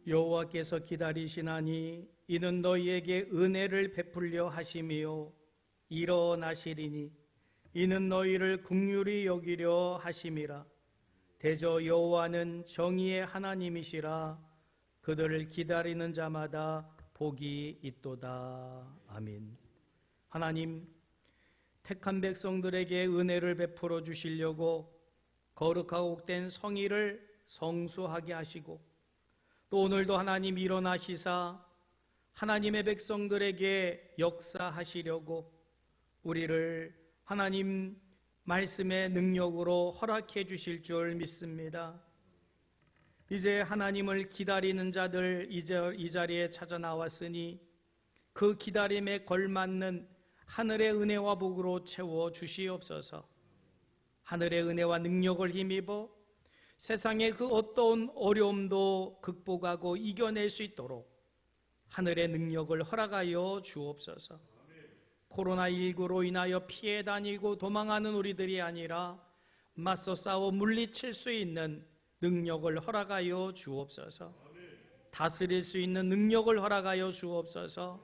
여호와께서 기다리시나니 이는 너희에게 은혜를 베풀려 하심이요 일어나시리니 이는 너희를 긍휼히 여기려 하심이라. 대저 여호와는 정의의 하나님이시라. 그들을 기다리는 자마다 복이 있도다. 아멘. 하나님, 택한 백성들에게 은혜를 베풀어 주시려고 거룩하고 복된 성의를 성수하게 하시고, 또 오늘도 하나님 일어나시사 하나님의 백성들에게 역사하시려고 우리를 하나님 말씀의 능력으로 허락해 주실 줄 믿습니다. 이제 하나님을 기다리는 자들 이 자리에 찾아 나왔으니 그 기다림에 걸맞는 하늘의 은혜와 복으로 채워 주시옵소서. 하늘의 은혜와 능력을 힘입어 세상의 그 어떤 어려움도 극복하고 이겨낼 수 있도록 하늘의 능력을 허락하여 주옵소서. 코로나19로 인하여 피해 다니고 도망하는 우리들이 아니라 맞서 싸워 물리칠 수 있는 능력을 허락하여 주옵소서. 다스릴 수 있는 능력을 허락하여 주옵소서.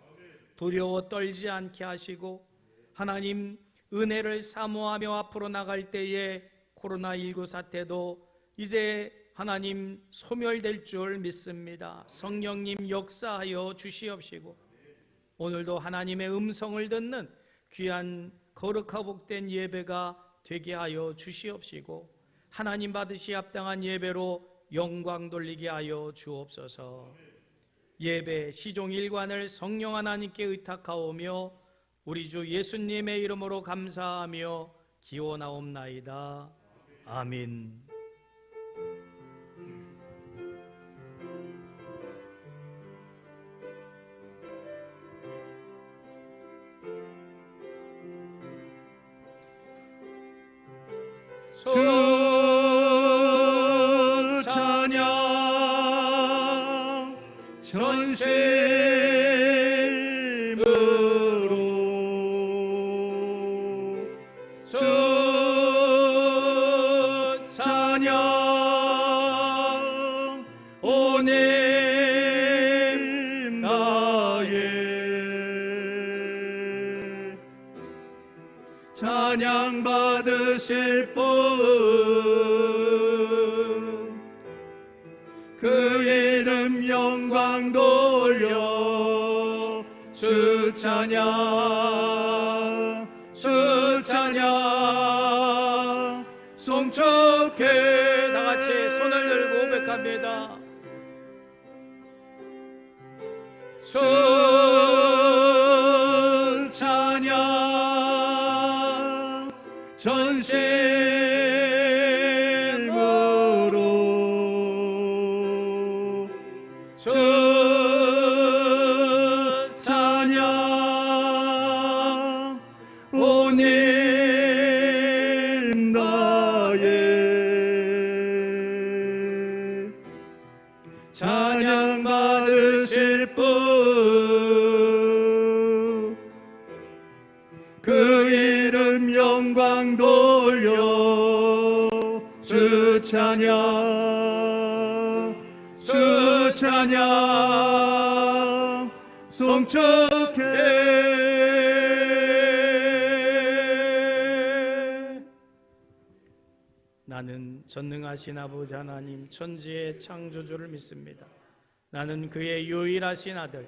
두려워 떨지 않게 하시고 하나님 은혜를 사모하며 앞으로 나갈 때에 코로나19 사태도 이제 하나님 소멸될 줄 믿습니다. 성령님 역사하여 주시옵시고 오늘도 하나님의 음성을 듣는 귀한 거룩하고 복된 예배가 되게 하여 주시옵시고 하나님 받으시 합당한 예배로 영광 돌리게 하여 주옵소서. 예배 시종 일관을 성령 하나님께 의탁하오며 우리 주 예수님의 이름으로 감사하며 기원하옵나이다. 아멘. 주 찬양 전심으로 주 찬양 오님 나의 찬양 받으실 분 그 이름 영광 돌려 주 찬양 주 찬양 송축해. 다같이 손을 들고 고백합니다. 주 찬양 전심으로 주 찬양 오님 나의 찬양 받으실 분 그 이름 영광 돌려 주 찬양 주 찬양 송축해. 나는 전능하신 아버지 하나님 천지의 창조주를 믿습니다. 나는 그의 유일하신 아들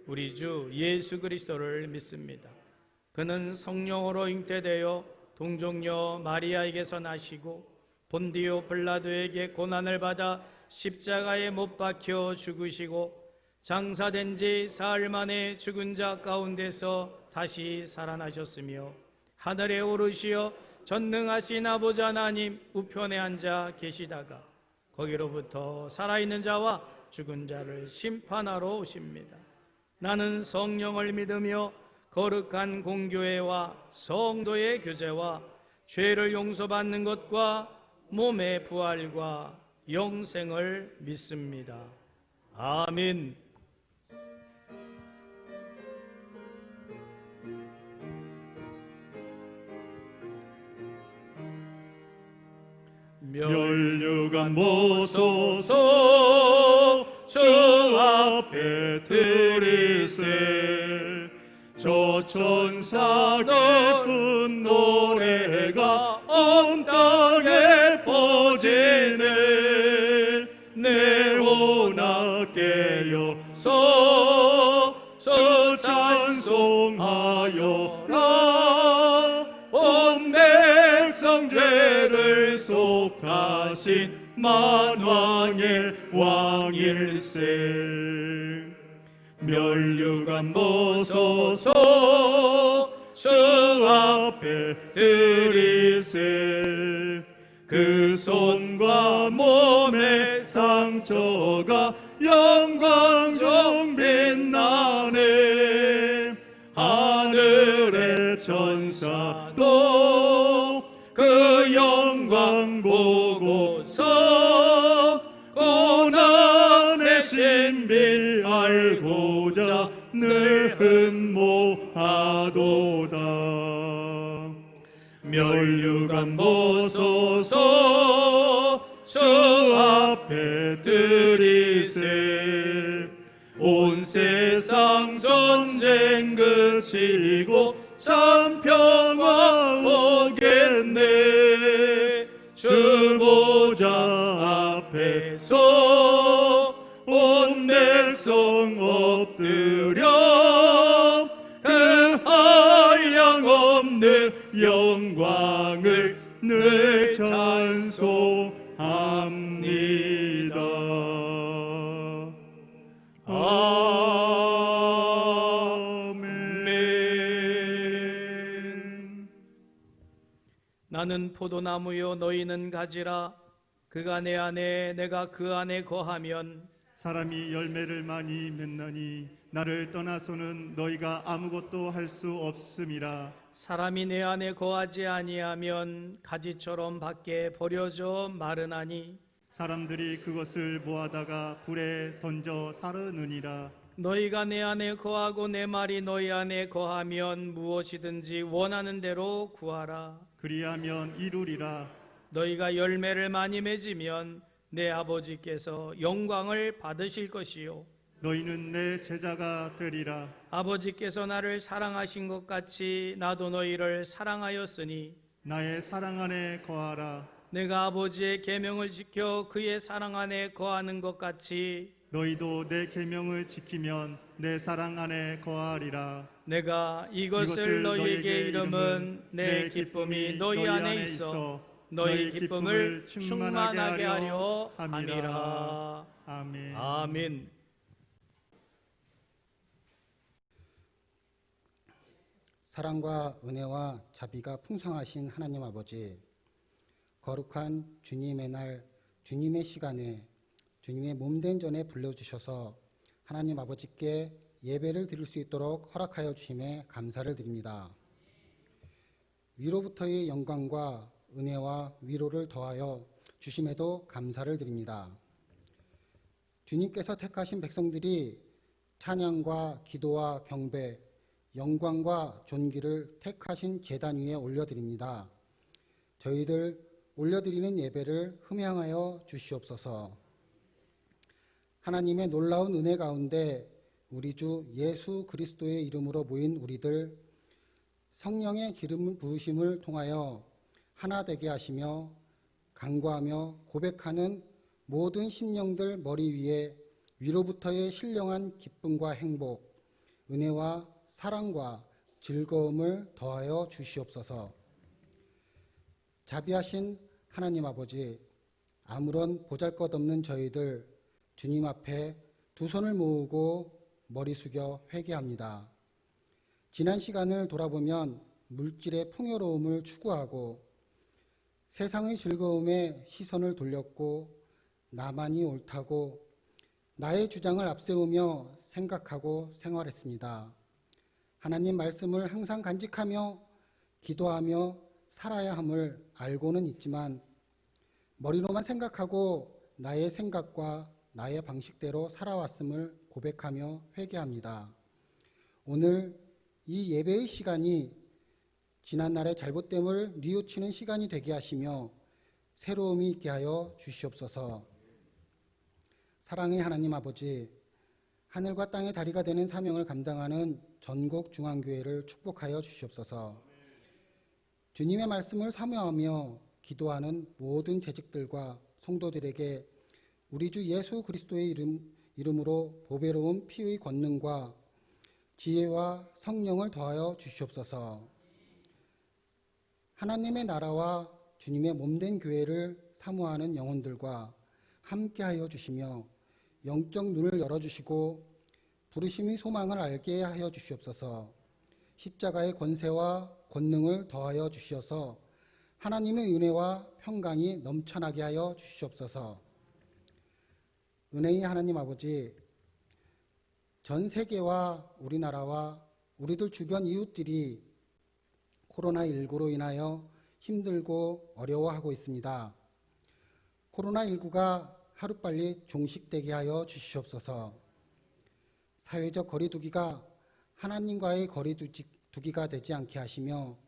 우리 주 예수 그리스도를 믿습니다. 그는 성령으로 잉태되어 동정녀 마리아에게서 나시고 본디오 빌라도에게 고난을 받아 십자가에 못 박혀 죽으시고 장사된 지 사흘 만에 죽은 자 가운데서 다시 살아나셨으며 하늘에 오르시어 전능하신 아버지 하나님 우편에 앉아 계시다가 거기로부터 살아있는 자와 죽은 자를 심판하러 오십니다. 나는 성령을 믿으며 거룩한 공교회와 성도의 교제와 죄를 용서받는 것과 몸의 부활과 영생을 믿습니다. 아멘. 멸류관 보소서 주 앞에 드리세 조천사 깊은 노래가 온 땅에 퍼지네 네오나 깨어서 찬송하여라 온 백성 죄를 속하신 만왕의 왕일세 멸류관 벗어서 주 앞에 드리세 그 손과 몸의 상처가 영광 좀 빛나네 하늘의 천사도 그 영광 보고서 고난의 신비 알고자 늘 흠모하도다 멸류관 벗어서 주 앞에 드리세 온 세상 전쟁 그치고 참 평화 오겠네 주 보좌 앞에서 온 백성 엎드려 그 한량없는 영광을 늘 찬송합니다. 아멘. 나는 포도나무요 너희는 가지라 그가 내 안에 내가 그 안에 거하면 사람이 열매를 많이 맺나니 나를 떠나서는 너희가 아무것도 할 수 없음이라 사람이 내 안에 거하지 아니하면 가지처럼 밖에 버려져 마르나니 사람들이 그것을 모아다가 불에 던져 사르느니라 너희가 내 안에 거하고 내 말이 너희 안에 거하면 무엇이든지 원하는 대로 구하라 그리하면 이루리라 너희가 열매를 많이 맺으면 내 아버지께서 영광을 받으실 것이요 너희는 내 제자가 되리라 아버지께서 나를 사랑하신 것 같이 나도 너희를 사랑하였으니 나의 사랑 안에 거하라 내가 아버지의 계명을 지켜 그의 사랑 안에 거하는 것 같이 너희도 내 계명을 지키면 내 사랑 안에 거하리라 내가 이것을 너희에게 이름은 내 기쁨이 너희 안에 있어 너희 기쁨을 충만하게 하려 함이라. 아멘. 아멘. 사랑과 은혜와 자비가 풍성하신 하나님 아버지, 거룩한 주님의 날, 주님의 시간에 주님의 몸된 전에 불러주셔서 하나님 아버지께 예배를 드릴 수 있도록 허락하여 주심에 감사를 드립니다. 위로부터의 영광과 은혜와 위로를 더하여 주심에도 감사를 드립니다. 주님께서 택하신 백성들이 찬양과 기도와 경배, 영광과 존귀를 택하신 제단 위에 올려드립니다. 저희들 올려드리는 예배를 흠양하여 주시옵소서. 하나님의 놀라운 은혜 가운데 우리 주 예수 그리스도의 이름으로 모인 우리들 성령의 기름 부으심을 통하여 하나 되게 하시며 간구하며 고백하는 모든 심령들 머리 위에 위로부터의 신령한 기쁨과 행복, 은혜와 사랑과 즐거움을 더하여 주시옵소서. 자비하신 하나님 아버지, 아무런 보잘것없는 저희들 주님 앞에 두 손을 모으고 머리 숙여 회개합니다. 지난 시간을 돌아보면 물질의 풍요로움을 추구하고 세상의 즐거움에 시선을 돌렸고 나만이 옳다고 나의 주장을 앞세우며 생각하고 생활했습니다. 하나님 말씀을 항상 간직하며 기도하며 살아야 함을 알고는 있지만 머리로만 생각하고 나의 생각과 나의 방식대로 살아왔음을 고백하며 회개합니다. 오늘 이 예배의 시간이 지난날의 잘못됨을 뉘우치는 시간이 되게 하시며 새로움이 있게 하여 주시옵소서. 사랑의 하나님 아버지, 하늘과 땅의 다리가 되는 사명을 감당하는 전국 중앙교회를 축복하여 주시옵소서. 주님의 말씀을 사모하며 기도하는 모든 재직들과 성도들에게 우리 주 예수 그리스도의 이름으로 보배로운 피의 권능과 지혜와 성령을 더하여 주시옵소서. 하나님의 나라와 주님의 몸된 교회를 사모하는 영혼들과 함께하여 주시며 영적 눈을 열어주시고 부르심의 소망을 알게 하여 주시옵소서. 십자가의 권세와 권능을 더하여 주시어서 하나님의 은혜와 평강이 넘쳐나게 하여 주시옵소서. 은혜의 하나님 아버지, 전 세계와 우리나라와 우리들 주변 이웃들이 코로나19로 인하여 힘들고 어려워하고 있습니다. 코로나19가 하루빨리 종식되게 하여 주시옵소서. 사회적 거리두기가 하나님과의 거리두기가 되지 않게 하시며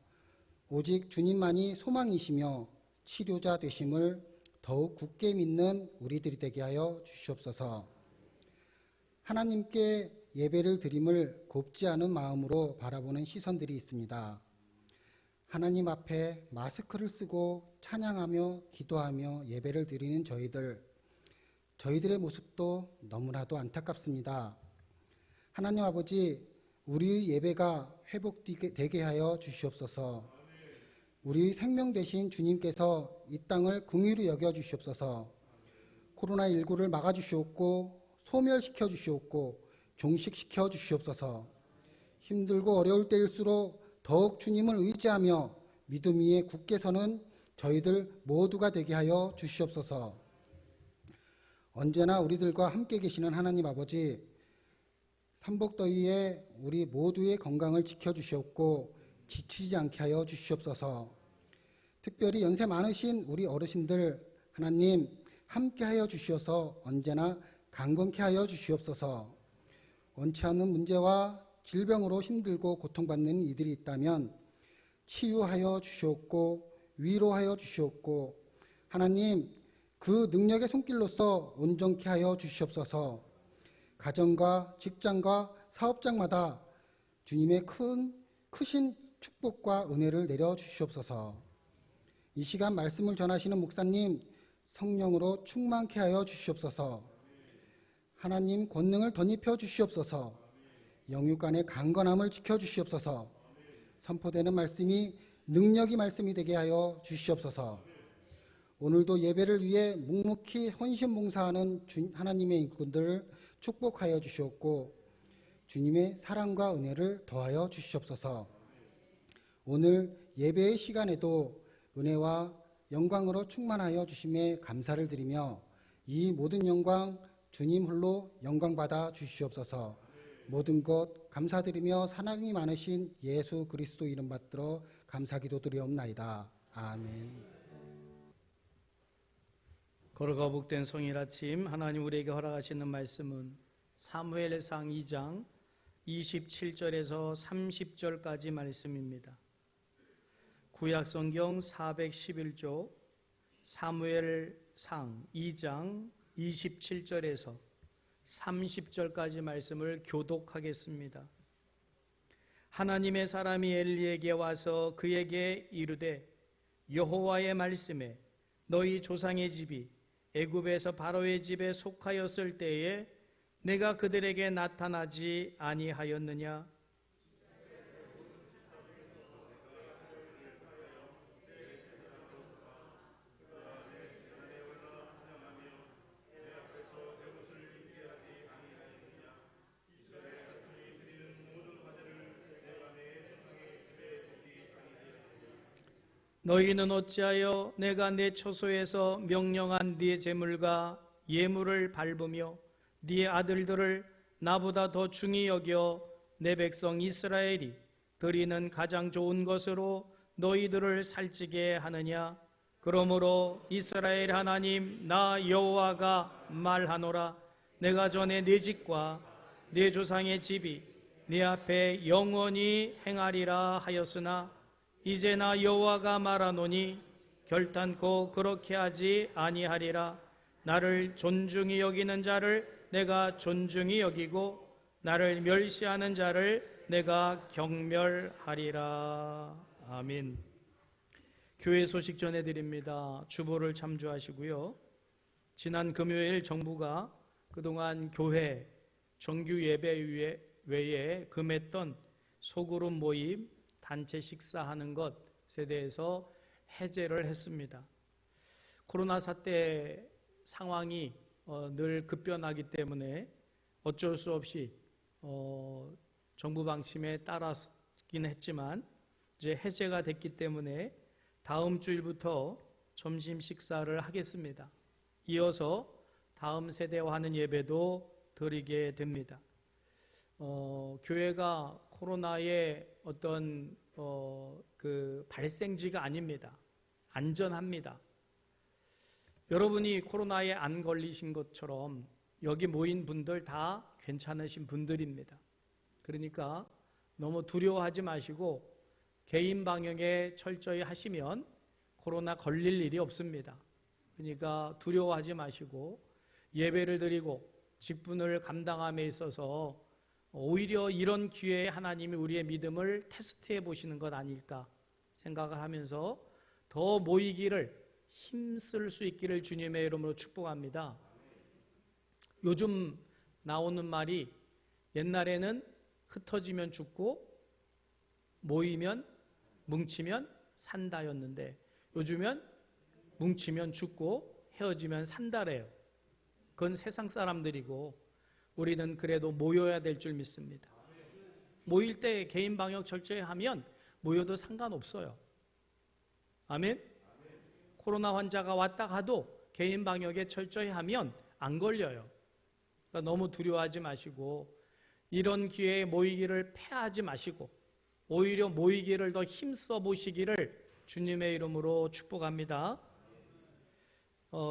오직 주님만이 소망이시며 치료자 되심을 더욱 굳게 믿는 우리들이 되게 하여 주시옵소서. 하나님께 예배를 드림을 곱지 않은 마음으로 바라보는 시선들이 있습니다. 하나님 앞에 마스크를 쓰고 찬양하며 기도하며 예배를 드리는 저희들의 모습도 너무나도 안타깝습니다. 하나님 아버지, 우리의 예배가 회복되게 하여 주시옵소서. 우리의 생명 되신 주님께서 이 땅을 긍휼히 여겨 주시옵소서. 코로나19를 막아주시옵고 소멸시켜 주시옵고 종식시켜 주시옵소서. 힘들고 어려울 때일수록 더욱 주님을 의지하며 믿음 위에 굳게 서는 저희들 모두가 되게 하여 주시옵소서. 언제나 우리들과 함께 계시는 하나님 아버지, 삼복더위에 우리 모두의 건강을 지켜주시옵고 지치지 않게 하여 주시옵소서. 특별히 연세 많으신 우리 어르신들 하나님 함께 하여 주시어서 언제나 강건케 하여 주시옵소서. 원치 않는 문제와 질병으로 힘들고 고통받는 이들이 있다면 치유하여 주시옵고 위로하여 주시옵고 하나님 그 능력의 손길로서 온전케 하여 주시옵소서. 가정과 직장과 사업장마다 주님의 크신 축복과 은혜를 내려 주시옵소서. 이 시간 말씀을 전하시는 목사님 성령으로 충만케 하여 주시옵소서. 하나님 권능을 덧입혀 주시옵소서. 영육간의 강건함을 지켜 주시옵소서. 선포되는 말씀이 능력이 말씀이 되게 하여 주시옵소서. 오늘도 예배를 위해 묵묵히 헌신봉사하는 하나님의 일꾼들을 축복하여 주시옵고 주님의 사랑과 은혜를 더하여 주시옵소서. 오늘 예배의 시간에도 은혜와 영광으로 충만하여 주심에 감사를 드리며 이 모든 영광 주님 홀로 영광받아 주시옵소서. 모든 것 감사드리며 사랑이 많으신 예수 그리스도 이름 받들어 감사기도 드리옵나이다. 아멘. 거룩하고 복된 성일 아침, 하나님 우리에게 허락하시는 말씀은 사무엘상 2장 27절에서 30절까지 말씀입니다. 구약성경 411조 사무엘상 2장 27절에서 30절까지 말씀을 교독하겠습니다. 하나님의 사람이 엘리에게 와서 그에게 이르되 여호와의 말씀에 너희 조상의 집이 애굽에서 바로의 집에 속하였을 때에 내가 그들에게 나타나지 아니하였느냐? 너희는 어찌하여 내가 내 처소에서 명령한 네 제물과 예물을 밟으며 네 아들들을 나보다 더 중히 여겨 내 백성 이스라엘이 드리는 가장 좋은 것으로 너희들을 살찌게 하느냐? 그러므로 이스라엘 하나님 나 여호와가 말하노라. 내가 전에 네 집과 네 조상의 집이 네 앞에 영원히 행하리라 하였으나 이제 나 여호와가 말하노니 결단코 그렇게 하지 아니하리라. 나를 존중히 여기는 자를 내가 존중히 여기고 나를 멸시하는 자를 내가 경멸하리라. 아멘. 교회 소식 전해드립니다. 주보를 참조하시고요. 지난 금요일 정부가 그동안 교회 정규 예배 외에 금했던 소그룹 모임, 단체 식사하는 것에 대해서 해제를 했습니다. 코로나 사태 상황이 늘 급변하기 때문에 어쩔 수 없이 정부 방침에 따랐긴 했지만 이제 해제가 됐기 때문에 다음 주일부터 점심 식사를 하겠습니다. 이어서 다음 세대화하는 예배도 드리게 됩니다. 교회가 코로나의 어떤 그 발생지가 아닙니다. 안전합니다. 여러분이 코로나에 안 걸리신 것처럼 여기 모인 분들 다 괜찮으신 분들입니다. 그러니까 너무 두려워하지 마시고 개인 방역에 철저히 하시면 코로나 걸릴 일이 없습니다. 그러니까 두려워하지 마시고 예배를 드리고 직분을 감당함에 있어서 오히려 이런 기회에 하나님이 우리의 믿음을 테스트해 보시는 것 아닐까 생각을 하면서 더 모이기를 힘쓸 수 있기를 주님의 이름으로 축복합니다. 요즘 나오는 말이 옛날에는 흩어지면 죽고 모이면 뭉치면 산다였는데 요즘은 뭉치면 죽고 헤어지면 산다래요. 그건 세상 사람들이고 우리는 그래도 모여야 될 줄 믿습니다. 모일 때 개인 방역 철저히 하면 모여도 상관없어요. 아멘? 코로나 환자가 왔다 가도 개인 방역에 철저히 하면 안 걸려요. 그러니까 너무 두려워하지 마시고 이런 기회에 모이기를 패하지 마시고 오히려 모이기를 더 힘써 보시기를 주님의 이름으로 축복합니다.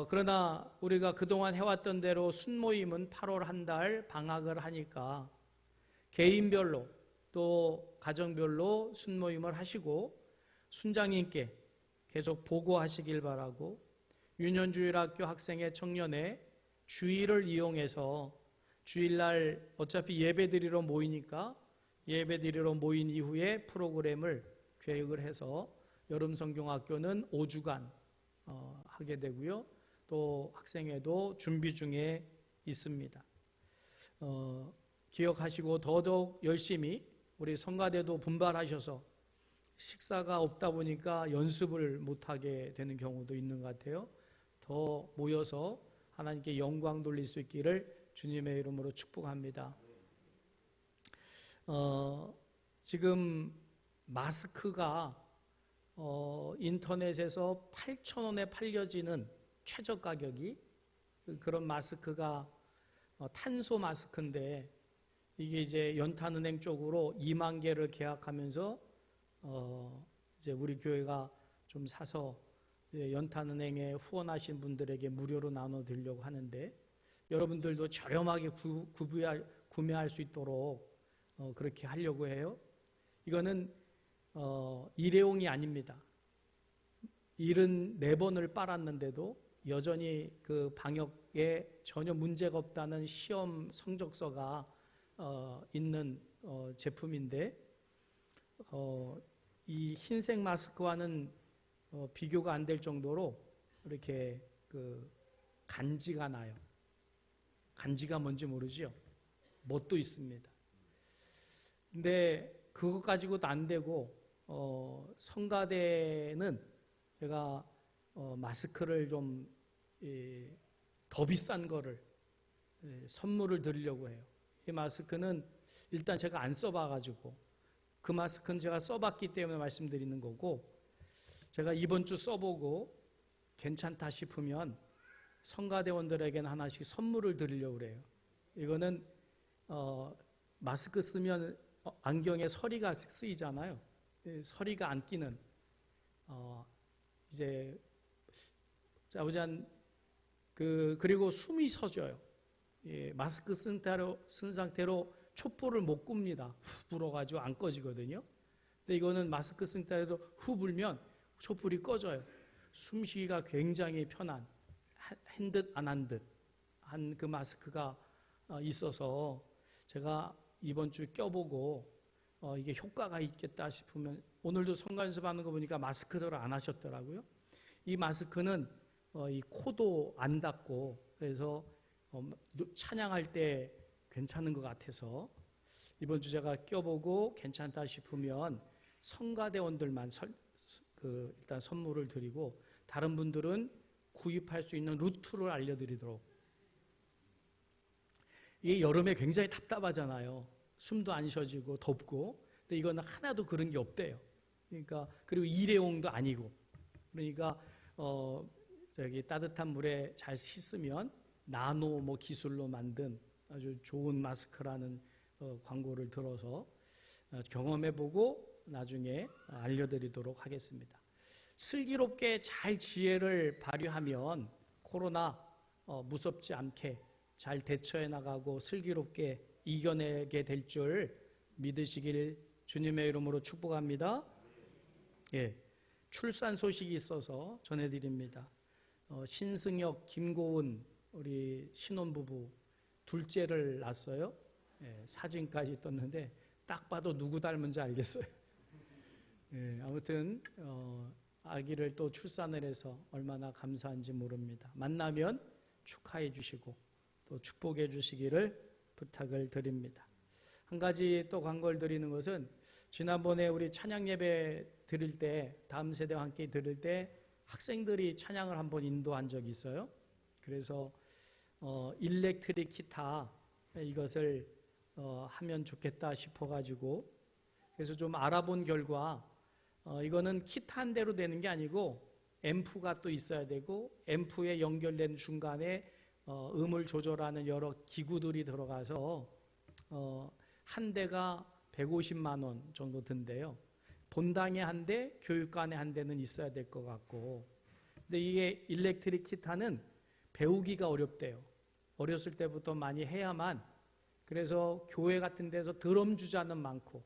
그러나 우리가 그동안 해왔던 대로 순모임은 8월 한 달 방학을 하니까 개인별로 또 가정별로 순모임을 하시고 순장님께 계속 보고하시길 바라고 유년주일학교 학생회 청년회 주일을 이용해서 주일날 어차피 예배드리러 모이니까 예배드리러 모인 이후에 프로그램을 계획을 해서 여름성경학교는 5주간 하게 되고요. 또 학생회도 준비 중에 있습니다. 기억하시고 더더욱 열심히 우리 성가대도 분발하셔서 식사가 없다 보니까 연습을 못하게 되는 경우도 있는 것 같아요. 더 모여서 하나님께 영광 돌릴 수 있기를 주님의 이름으로 축복합니다. 지금 마스크가 인터넷에서 8,000원에 팔려지는 최저 가격이 그런 마스크가 탄소 마스크인데 이게 이제 연탄은행 쪽으로 2만 개를 계약하면서 이제 우리 교회가 좀 사서 연탄은행에 후원하신 분들에게 무료로 나눠드리려고 하는데 여러분들도 저렴하게 구매할 수 있도록 그렇게 하려고 해요. 이거는 일회용이 아닙니다. 74번을 빨았는데도 여전히 그 방역에 전혀 문제가 없다는 시험 성적서가 있는 제품인데 이 흰색 마스크와는 비교가 안 될 정도로 이렇게 그 간지가 나요. 간지가 뭔지 모르죠? 멋도 있습니다. 근데 그거 가지고도 안 되고 성가대는 제가 마스크를 좀 더 비싼 거를 선물을 드리려고 해요. 이 마스크는 일단 제가 안 써봐가지고 그 마스크는 제가 써봤기 때문에 말씀드리는 거고 제가 이번 주 써보고 괜찮다 싶으면 성가대원들에게는 하나씩 선물을 드리려고 그래요. 이거는 마스크 쓰면 안경에 서리가 쓰이잖아요. 서리가 안 끼는 이제 자우잔 그리고 숨이 서져요. 마스크 쓴 상태로 촛불을 못 꿉니다. 후 불어가지고 안 꺼지거든요. 근데 이거는 마스크 쓴 상태로 후 불면 촛불이 꺼져요. 숨쉬기가 굉장히 편한 한 듯 안 한 듯 한 그 마스크가 있어서 제가 이번 주 껴보고 이게 효과가 있겠다 싶으면 오늘도 성관습 하는 거 보니까 마스크를 안 하셨더라고요. 이 마스크는 이 코도 안 닫고 그래서 찬양할 때 괜찮은 것 같아서 이번 주 제가 껴보고 괜찮다 싶으면 성가대원들만 일단 선물을 드리고 다른 분들은 구입할 수 있는 루트를 알려드리도록. 이게 여름에 굉장히 답답하잖아요. 숨도 안 쉬어지고 덥고. 근데 이거는 하나도 그런 게 없대요. 그러니까 그리고 일회용도 아니고. 그러니까 따뜻한 물에 잘 씻으면 나노 기술로 만든 아주 좋은 마스크라는 광고를 들어서 경험해보고 나중에 알려드리도록 하겠습니다. 슬기롭게 잘 지혜를 발휘하면 코로나 무섭지 않게 잘 대처해 나가고 슬기롭게 이겨내게 될 줄 믿으시길 주님의 이름으로 축복합니다. 예, 출산 소식이 있어서 전해드립니다. 신승혁, 김고은 우리 신혼부부 둘째를 낳았어요. 예, 사진까지 떴는데 딱 봐도 누구 닮은지 알겠어요. 예, 아무튼 아기를 또 출산을 해서 얼마나 감사한지 모릅니다. 만나면 축하해 주시고 또 축복해 주시기를 부탁을 드립니다. 한 가지 또 광고를 드리는 것은 지난번에 우리 찬양 예배 드릴 때 다음 세대와 함께 드릴 때 학생들이 찬양을 한번 인도한 적이 있어요. 그래서 일렉트릭 기타 이것을 하면 좋겠다 싶어가지고 그래서 좀 알아본 결과 이거는 기타 한 대로 되는 게 아니고 앰프가 또 있어야 되고 앰프에 연결된 중간에 음을 조절하는 여러 기구들이 들어가서 한 대가 150만 원 정도 든대요. 본당에 한 대, 교육관에 한 대는 있어야 될 것 같고 근데 이게 일렉트릭 기타는 배우기가 어렵대요. 어렸을 때부터 많이 해야만 그래서 교회 같은 데서 드럼 주자는 많고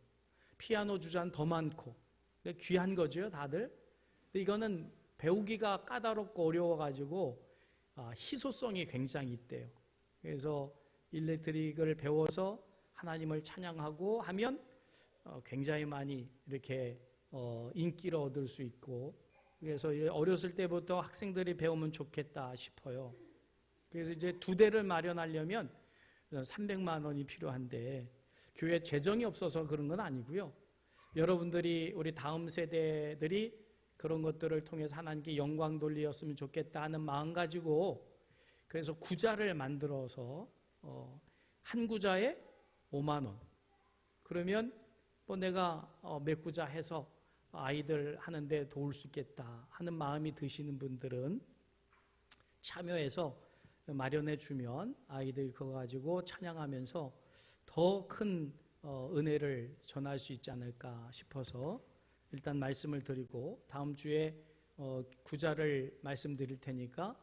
피아노 주자는 더 많고 귀한 거죠 다들. 근데 이거는 배우기가 까다롭고 어려워가지고 희소성이 굉장히 있대요. 그래서 일렉트릭을 배워서 하나님을 찬양하고 하면 굉장히 많이 이렇게 인기를 얻을 수 있고 그래서 어렸을 때부터 학생들이 배우면 좋겠다 싶어요. 그래서 이제 두 대를 마련하려면 300만 원이 필요한데 교회 재정이 없어서 그런 건 아니고요. 여러분들이 우리 다음 세대들이 그런 것들을 통해서 하나님께 영광 돌리었으면 좋겠다 하는 마음 가지고 그래서 구자를 만들어서 한 구자에 5만 원 그러면 내가 몇 구자 해서 아이들 하는데 도울 수 있겠다 하는 마음이 드시는 분들은 참여해서 마련해 주면 아이들 그거 가지고 찬양하면서 더 큰 은혜를 전할 수 있지 않을까 싶어서 일단 말씀을 드리고 다음 주에 구자를 말씀드릴 테니까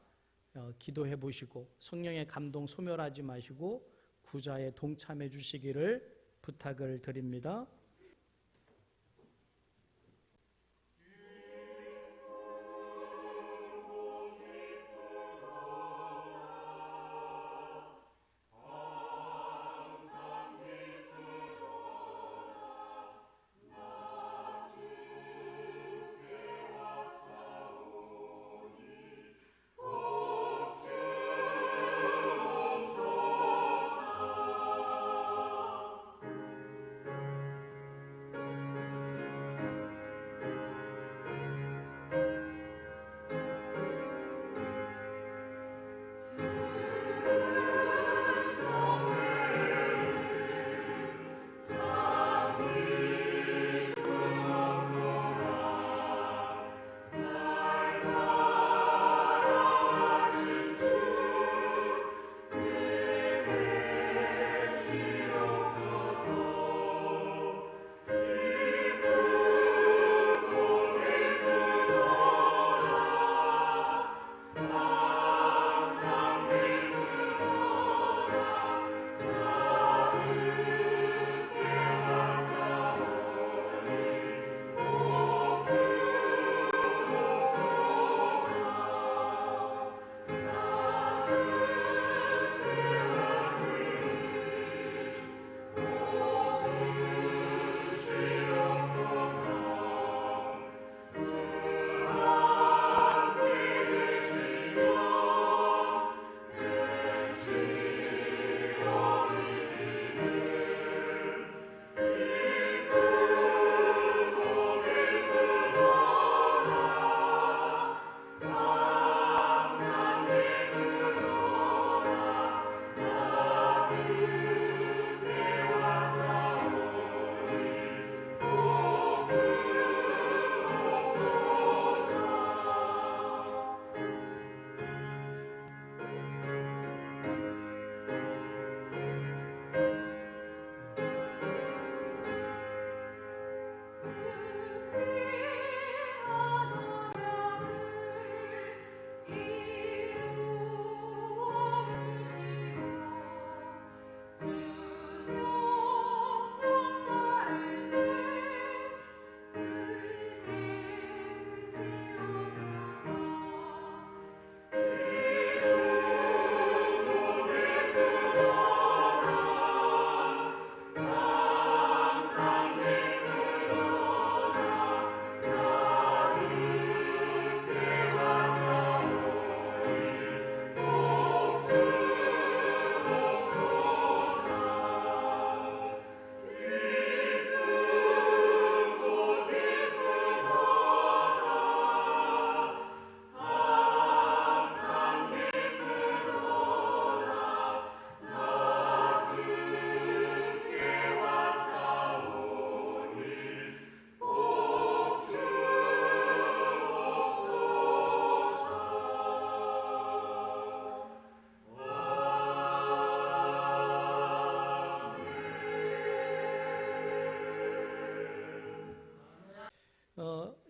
기도해 보시고 성령의 감동 소멸하지 마시고 구자에 동참해 주시기를 부탁을 드립니다.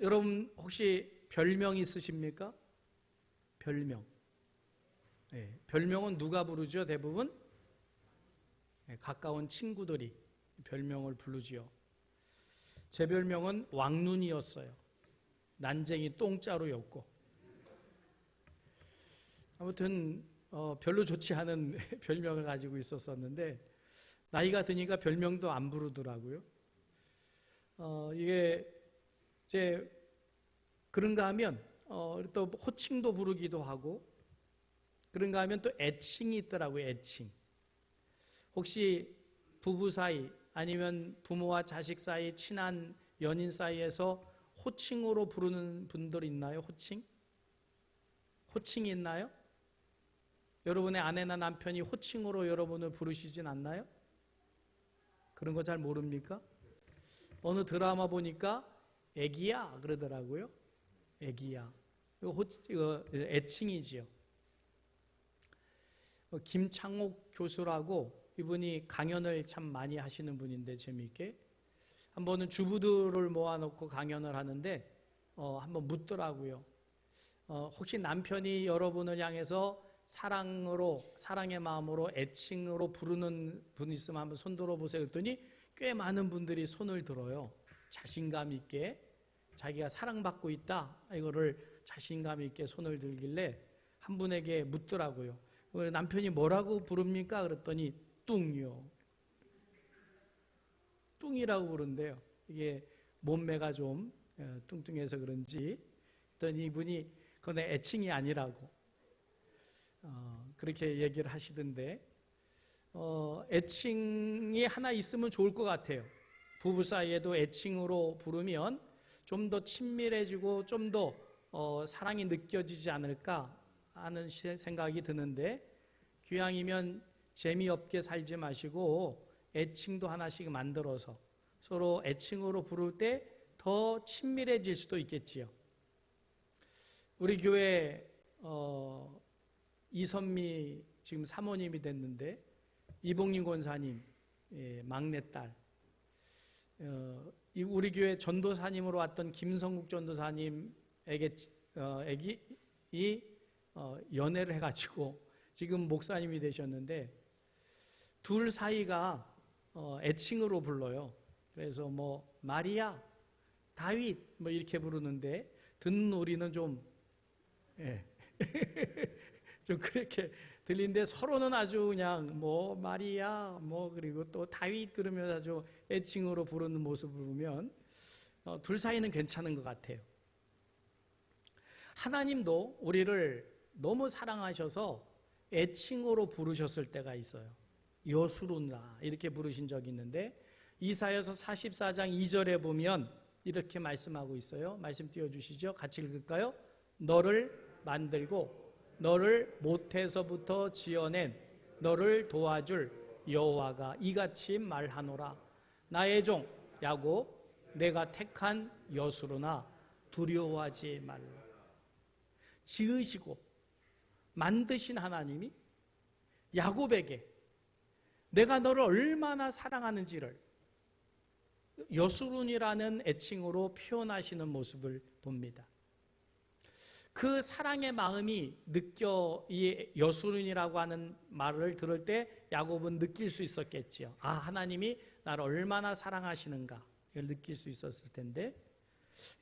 여러분 혹시 별명 있으십니까? 별명. 네, 별명은 누가 부르죠? 대부분 네, 가까운 친구들이 별명을 부르지요. 제 별명은 왕눈이었어요. 난쟁이 똥자루였고. 아무튼 별로 좋지 않은 별명을 가지고 있었었는데 나이가 드니까 별명도 안 부르더라고요. 이게 이제 그런가 하면 또 호칭도 부르기도 하고 그런가 하면 또 애칭이 있더라고요. 애칭. 혹시 부부 사이 아니면 부모와 자식 사이 친한 연인 사이에서 호칭으로 부르는 분들 있나요? 호칭? 호칭이 있나요? 여러분의 아내나 남편이 호칭으로 여러분을 부르시진 않나요? 그런 거 잘 모릅니까? 어느 드라마 보니까 애기야 그러더라고요. 애기야. 이거 애칭이지요. 김창옥 교수라고 이분이 강연을 참 많이 하시는 분인데 재미있게 한 번은 주부들을 모아놓고 강연을 하는데 한번 묻더라고요. 혹시 남편이 여러분을 향해서 사랑의 마음으로 애칭으로 부르는 분 있으면 한번 손 들어보세요. 그랬더니 꽤 많은 분들이 손을 들어요. 자신감 있게 자기가 사랑받고 있다 이거를 자신감 있게 손을 들길래 한 분에게 묻더라고요. 남편이 뭐라고 부릅니까? 그랬더니 뚱이요. 뚱이라고 부른대요. 이게 몸매가 좀 뚱뚱해서 그런지 그랬더니 이분이 그건 애칭이 아니라고 그렇게 얘기를 하시던데 애칭이 하나 있으면 좋을 것 같아요. 부부 사이에도 애칭으로 부르면 좀 더 친밀해지고 좀 더 사랑이 느껴지지 않을까 하는 생각이 드는데 귀향이면 재미없게 살지 마시고 애칭도 하나씩 만들어서 서로 애칭으로 부를 때 더 친밀해질 수도 있겠지요. 우리 교회 이선미 지금 사모님이 됐는데 이봉림 권사님 막내딸 우리 교회 전도사님으로 왔던 김성국 전도사님에게 연애를 해가지고 지금 목사님이 되셨는데 둘 사이가 애칭으로 불러요. 그래서 뭐 마리아, 다윗 뭐 이렇게 부르는데 듣는 우리는 좀 좀 그렇게 들리는데 서로는 아주 그냥 뭐 마리아 뭐 그리고 또 다윗 그러면서 아주 애칭으로 부르는 모습을 보면 둘 사이는 괜찮은 것 같아요. 하나님도 우리를 너무 사랑하셔서 애칭으로 부르셨을 때가 있어요. 여수로나 이렇게 부르신 적이 있는데 이사야서 44장 2절에 보면 이렇게 말씀하고 있어요. 말씀 띄워주시죠. 같이 읽을까요? 너를 만들고 너를 모태에서부터 지어낸 너를 도와줄 여호와가 이같이 말하노라. 나의 종 야곱 내가 택한 여수로나 두려워하지 말라. 지으시고 만드신 하나님이 야곱에게 내가 너를 얼마나 사랑하는지를 여수룬이라는 애칭으로 표현하시는 모습을 봅니다. 그 사랑의 마음이 이 여수룬이라고 하는 말을 들을 때 야곱은 느낄 수 있었겠지요. 아, 하나님이 나를 얼마나 사랑하시는가 이걸 느낄 수 있었을 텐데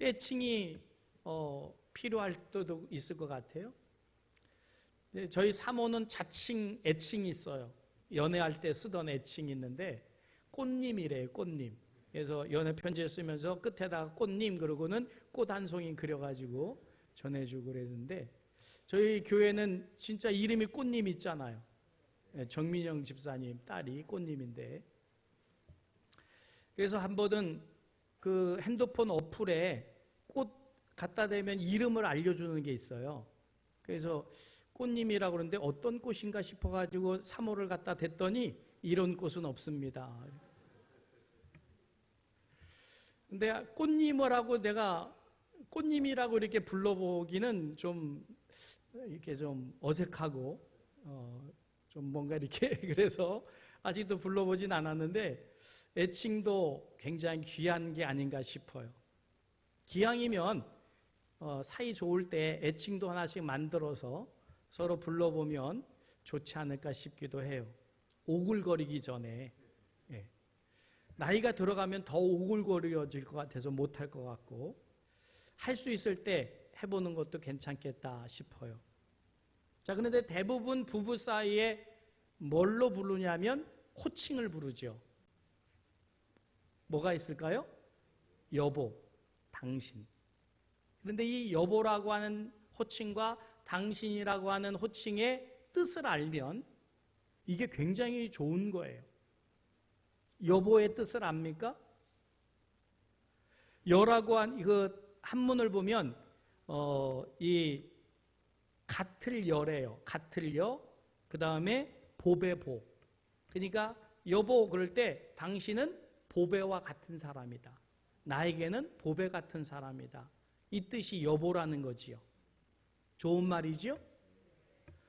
애칭이 필요할 때도 있을 것 같아요. 저희 사모는 자칭 애칭이 있어요. 연애할 때 쓰던 애칭이 있는데 꽃님이래요. 꽃님. 그래서 연애 편지를 쓰면서 끝에다가 꽃님 그러고는 꽃 한 송이 그려가지고 전해주고 그랬는데 저희 교회는 진짜 이름이 꽃님 있잖아요. 정민영 집사님 딸이 꽃님인데 그래서 한 번은 그 핸드폰 어플에 꽃 갖다 대면 이름을 알려주는 게 있어요. 그래서 꽃님이라고 그러는데 어떤 꽃인가 싶어가지고 사모를 갖다 댔더니 이런 꽃은 없습니다. 근데 꽃님이라고 내가 꽃님이라고 이렇게 불러보기는 좀 이렇게 좀 어색하고 좀 뭔가 이렇게 그래서 아직도 불러보진 않았는데 애칭도 굉장히 귀한 게 아닌가 싶어요. 기왕이면 사이 좋을 때 애칭도 하나씩 만들어서 서로 불러보면 좋지 않을까 싶기도 해요. 오글거리기 전에. 예. 나이가 들어가면 더 오글거려질 것 같아서 못할 것 같고, 할 수 있을 때 해보는 것도 괜찮겠다 싶어요. 자, 그런데 대부분 부부 사이에 뭘로 부르냐면 호칭을 부르죠. 뭐가 있을까요? 여보, 당신. 그런데 이 여보라고 하는 호칭과 당신이라고 하는 호칭의 뜻을 알면 이게 굉장히 좋은 거예요. 여보의 뜻을 압니까? 여라고 한 그 한문을 보면 이 같을 여래요. 같을 여. 그 다음에 보배 보. 그러니까 여보 그럴 때 당신은 보배와 같은 사람이다. 나에게는 보배 같은 사람이다. 이 뜻이 여보라는 거지요. 좋은 말이지요?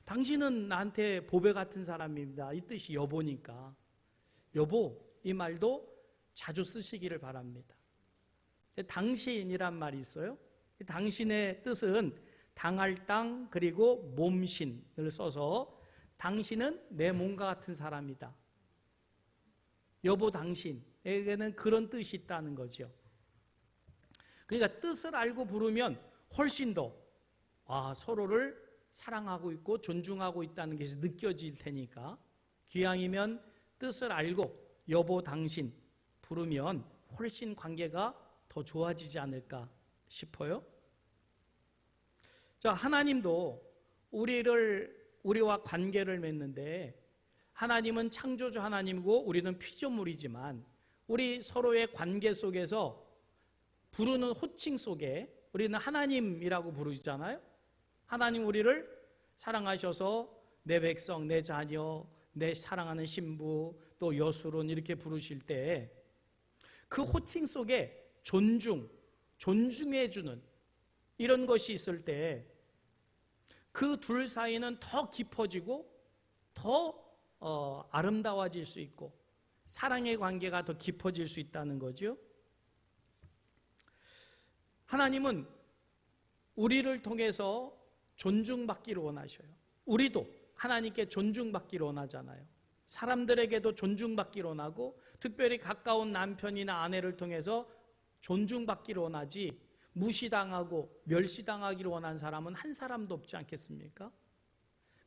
당신은 나한테 보배 같은 사람입니다. 이 뜻이 여보니까. 여보, 이 말도 자주 쓰시기를 바랍니다. 당신이란 말이 있어요. 당신의 뜻은 당할 땅 그리고 몸신을 써서 당신은 내 몸과 같은 사람이다. 여보 당신에게는 그런 뜻이 있다는 거죠. 그러니까 뜻을 알고 부르면 훨씬 더 서로를 사랑하고 있고 존중하고 있다는 것이 느껴질 테니까 기왕이면 뜻을 알고 여보 당신 부르면 훨씬 관계가 더 좋아지지 않을까 싶어요. 자, 하나님도 우리와 관계를 맺는데 하나님은 창조주 하나님이고 우리는 피조물이지만 우리 서로의 관계 속에서 부르는 호칭 속에 우리는 하나님이라고 부르잖아요. 하나님 우리를 사랑하셔서 내 백성, 내 자녀, 내 사랑하는 신부, 또 여수론 이렇게 부르실 때 그 호칭 속에 존중해주는 이런 것이 있을 때 그 둘 사이는 더 깊어지고 더 아름다워질 수 있고 사랑의 관계가 더 깊어질 수 있다는 거죠. 하나님은 우리를 통해서 존중받기를 원하셔요. 우리도 하나님께 존중받기를 원하잖아요. 사람들에게도 존중받기를 원하고 특별히 가까운 남편이나 아내를 통해서 존중받기를 원하지 무시당하고 멸시당하기를 원하는 사람은 한 사람도 없지 않겠습니까?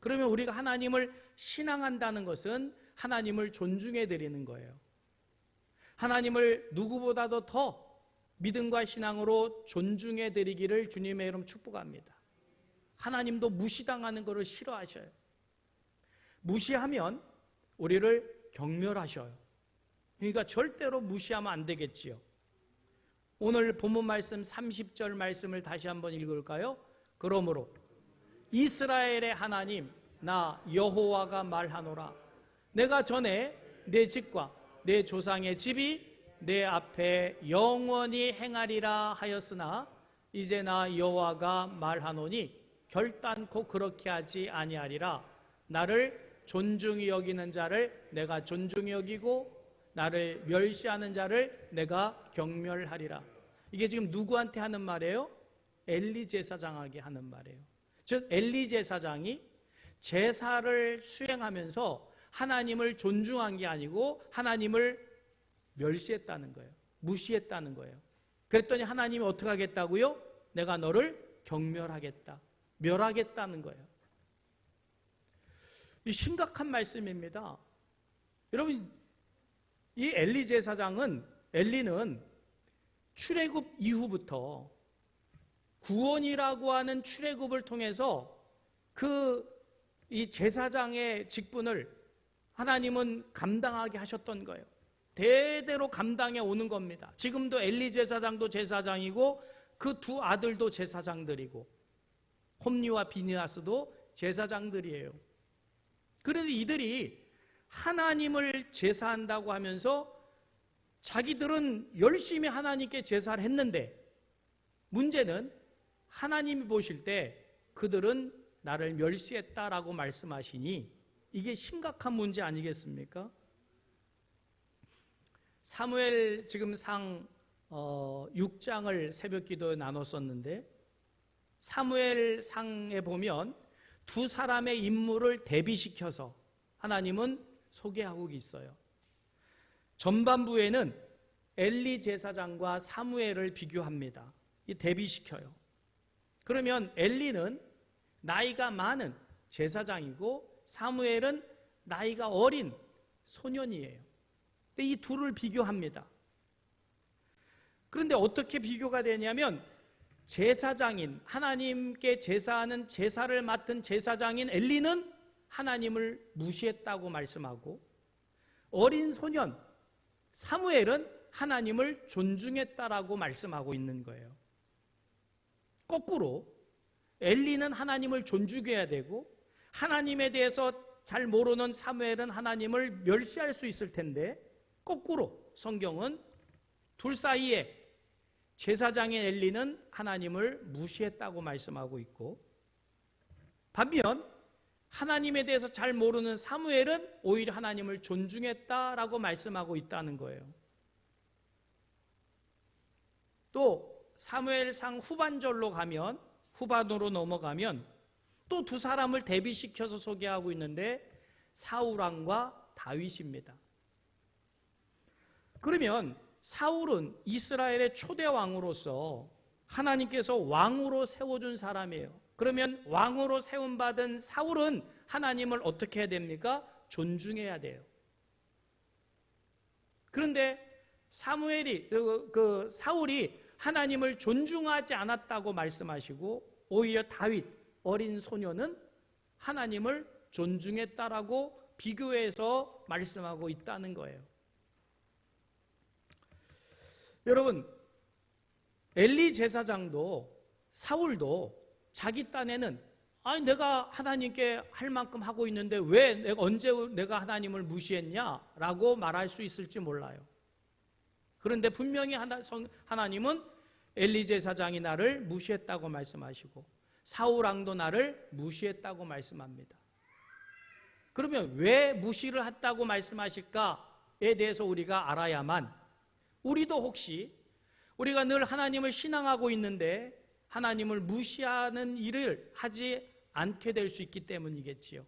그러면 우리가 하나님을 신앙한다는 것은 하나님을 존중해 드리는 거예요. 하나님을 누구보다도 더 믿음과 신앙으로 존중해 드리기를 주님의 이름 축복합니다. 하나님도 무시당하는 것을 싫어하셔요. 무시하면 우리를 경멸하셔요. 그러니까 절대로 무시하면 안 되겠지요. 오늘 본문 말씀 30절 말씀을 다시 한번 읽을까요? 그러므로 이스라엘의 하나님 나 여호와가 말하노라. 내가 전에 내 집과 내 조상의 집이 내 앞에 영원히 행하리라 하였으나 이제 나 여호와가 말하노니 결단코 그렇게 하지 아니하리라. 나를 존중히 여기는 자를 내가 존중히 여기고 나를 멸시하는 자를 내가 경멸하리라. 이게 지금 누구한테 하는 말이에요? 엘리 제사장에게 하는 말이에요. 즉 엘리 제사장이 제사를 수행하면서 하나님을 존중한 게 아니고 하나님을 멸시했다는 거예요. 무시했다는 거예요. 그랬더니 하나님이 어떻게 하겠다고요? 내가 너를 경멸하겠다. 멸하겠다는 거예요. 이 심각한 말씀입니다. 여러분, 이 엘리 제사장은 엘리는 출애굽 이후부터 구원이라고 하는 출애굽을 통해서 이 제사장의 직분을 하나님은 감당하게 하셨던 거예요. 대대로 감당해 오는 겁니다. 지금도 엘리 제사장도 제사장이고 그 두 아들도 제사장들이고 홈리와 비니하스도 제사장들이에요. 그런데 이들이 하나님을 제사한다고 하면서 자기들은 열심히 하나님께 제사를 했는데 문제는 하나님이 보실 때 그들은 나를 멸시했다라고 말씀하시니 이게 심각한 문제 아니겠습니까? 사무엘 지금 상 6장을 새벽기도에 나눴었는데 사무엘상에 보면 두 사람의 인물을 대비시켜서 하나님은 소개하고 있어요. 전반부에는 엘리 제사장과 사무엘을 비교합니다. 이 대비시켜요. 그러면 엘리는 나이가 많은 제사장이고 사무엘은 나이가 어린 소년이에요. 이 둘을 비교합니다. 그런데 어떻게 비교가 되냐면 제사장인 하나님께 제사하는 제사를 맡은 제사장인 엘리는 하나님을 무시했다고 말씀하고 어린 소년 사무엘은 하나님을 존중했다라고 말씀하고 있는 거예요. 거꾸로 엘리는 하나님을 존중해야 되고 하나님에 대해서 잘 모르는 사무엘은 하나님을 멸시할 수 있을 텐데 거꾸로 성경은 둘 사이에 제사장인 엘리는 하나님을 무시했다고 말씀하고 있고 반면 하나님에 대해서 잘 모르는 사무엘은 오히려 하나님을 존중했다라고 말씀하고 있다는 거예요. 또 사무엘상 후반절로 가면 후반으로 넘어가면 또 두 사람을 대비시켜서 소개하고 있는데 사울왕과 다윗입니다. 그러면 사울은 이스라엘의 초대 왕으로서 하나님께서 왕으로 세워준 사람이에요. 그러면 왕으로 세움받은 사울은 하나님을 어떻게 해야 됩니까? 존중해야 돼요. 그런데 사울이 하나님을 존중하지 않았다고 말씀하시고 오히려 다윗 어린 소년은 하나님을 존중했다라고 비교해서 말씀하고 있다는 거예요. 여러분, 엘리 제사장도 사울도 자기 딴에는 아니 내가 하나님께 할 만큼 하고 있는데 왜 언제 내가 하나님을 무시했냐라고 말할 수 있을지 몰라요. 그런데 분명히 하나님은 엘리 제사장이 나를 무시했다고 말씀하시고 사울 왕도 나를 무시했다고 말씀합니다. 그러면 왜 무시를 했다고 말씀하실까에 대해서 우리가 알아야만 우리도 혹시 우리가 늘 하나님을 신앙하고 있는데 하나님을 무시하는 일을 하지 않게 될 수 있기 때문이겠지요.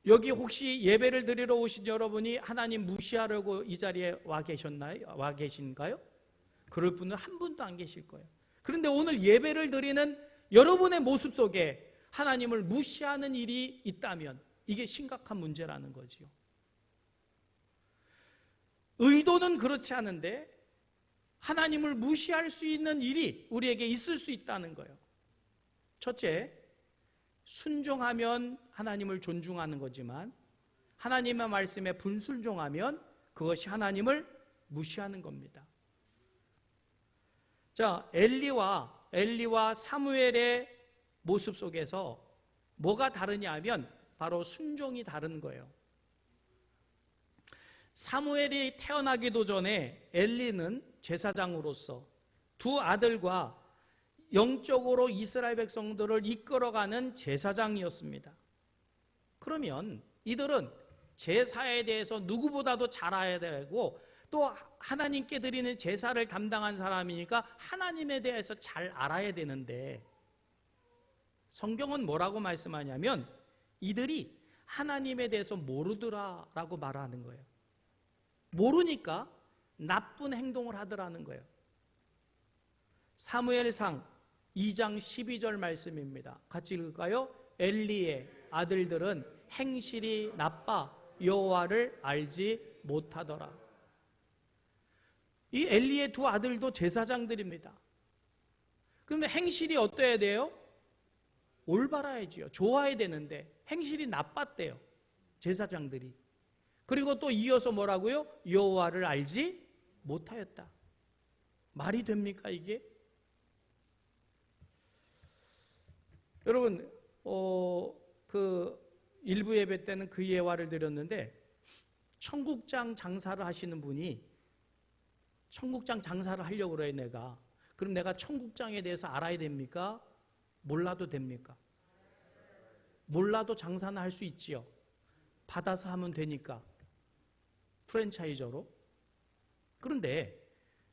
여기 혹시 예배를 드리러 오신 여러분이 하나님 무시하려고 이 자리에 와 계신가요? 그럴 분은 한 분도 안 계실 거예요. 그런데 오늘 예배를 드리는 여러분의 모습 속에 하나님을 무시하는 일이 있다면 이게 심각한 문제라는 거지요. 의도는 그렇지 않은데 하나님을 무시할 수 있는 일이 우리에게 있을 수 있다는 거예요. 첫째, 순종하면 하나님을 존중하는 거지만 하나님의 말씀에 불순종하면 그것이 하나님을 무시하는 겁니다. 자, 엘리와 사무엘의 모습 속에서 뭐가 다르냐 하면 바로 순종이 다른 거예요. 사무엘이 태어나기도 전에 엘리는 제사장으로서 두 아들과 영적으로 이스라엘 백성들을 이끌어가는 제사장이었습니다. 그러면 이들은 제사에 대해서 누구보다도 잘 알아야 되고 또 하나님께 드리는 제사를 감당한 사람이니까 하나님에 대해서 잘 알아야 되는데 성경은 뭐라고 말씀하냐면 이들이 하나님에 대해서 모르더라라고 말하는 거예요. 모르니까 나쁜 행동을 하더라는 거예요. 사무엘상 2장 12절 말씀입니다. 같이 읽을까요? 엘리의 아들들은 행실이 나빠 여호와를 알지 못하더라. 이 엘리의 두 아들도 제사장들입니다. 그런데 행실이 어떠해야 돼요? 올바라야지요. 좋아야 되는데 행실이 나빴대요. 제사장들이. 그리고 또 이어서 뭐라고요? 여호와를 알지 못하였다. 말이 됩니까 이게? 여러분 그 일부 예배 때는 그 예화를 드렸는데 청국장 장사를 하시는 분이 청국장 장사를 하려고 그래 내가. 그럼 내가 청국장에 대해서 알아야 됩니까? 몰라도 됩니까? 몰라도 장사는 할 수 있지요. 받아서 하면 되니까. 프랜차이저로. 그런데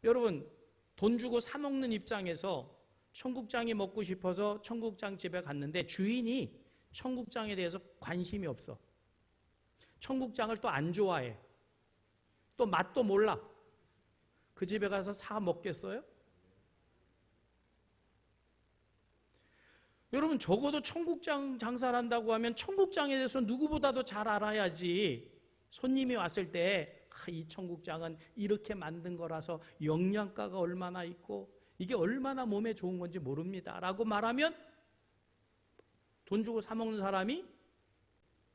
여러분, 돈 주고 사 먹는 입장에서 청국장이 먹고 싶어서 청국장 집에 갔는데 주인이 청국장에 대해서 관심이 없어. 청국장을 또 안 좋아해. 또 맛도 몰라. 그 집에 가서 사 먹겠어요? 여러분, 적어도 청국장 장사를 한다고 하면 청국장에 대해서 누구보다도 잘 알아야지. 손님이 왔을 때 이 청국장은 이렇게 만든 거라서 영양가가 얼마나 있고 이게 얼마나 몸에 좋은 건지 모릅니다 라고 말하면 돈 주고 사 먹는 사람이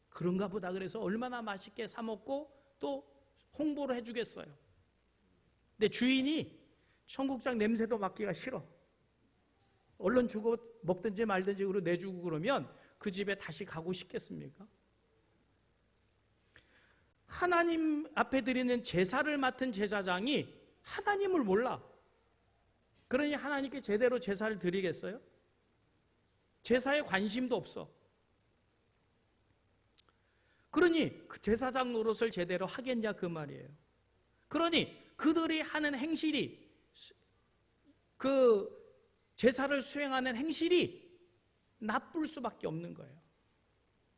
그런가 보다 그래서 얼마나 맛있게 사 먹고 또 홍보를 해주겠어요. 근데 주인이 청국장 냄새도 맡기가 싫어. 얼른 주고 먹든지 말든지 그러고 내주고 그러면 그 집에 다시 가고 싶겠습니까? 하나님 앞에 드리는 제사를 맡은 제사장이 하나님을 몰라. 그러니 하나님께 제대로 제사를 드리겠어요? 제사에 관심도 없어. 그러니 그 제사장 노릇을 제대로 하겠냐 그 말이에요. 그러니 그들이 하는 행실이, 그 제사를 수행하는 행실이 나쁠 수밖에 없는 거예요.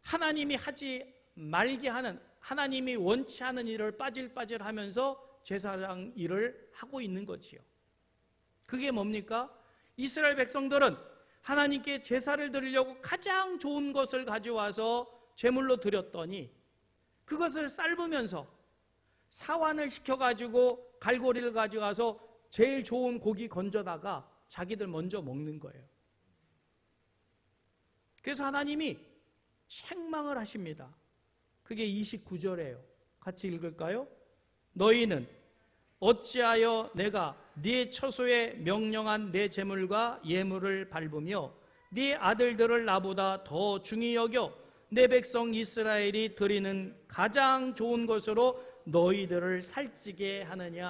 하나님이 하지 말게 하는, 하나님이 원치 않은 일을 빠질빠질 하면서 제사장 일을 하고 있는 거지요. 그게 뭡니까? 이스라엘 백성들은 하나님께 제사를 드리려고 가장 좋은 것을 가져와서 제물로 드렸더니 그것을 삶으면서 사환을 시켜가지고 갈고리를 가져가서 제일 좋은 고기 건져다가 자기들 먼저 먹는 거예요. 그래서 하나님이 책망을 하십니다. 그게 29절이에요. 같이 읽을까요? 너희는 어찌하여 내가 네 처소에 명령한 내 제물과 예물을 밟으며 네 아들들을 나보다 더 중히 여겨 내 백성 이스라엘이 드리는 가장 좋은 것으로 너희들을 살찌게 하느냐.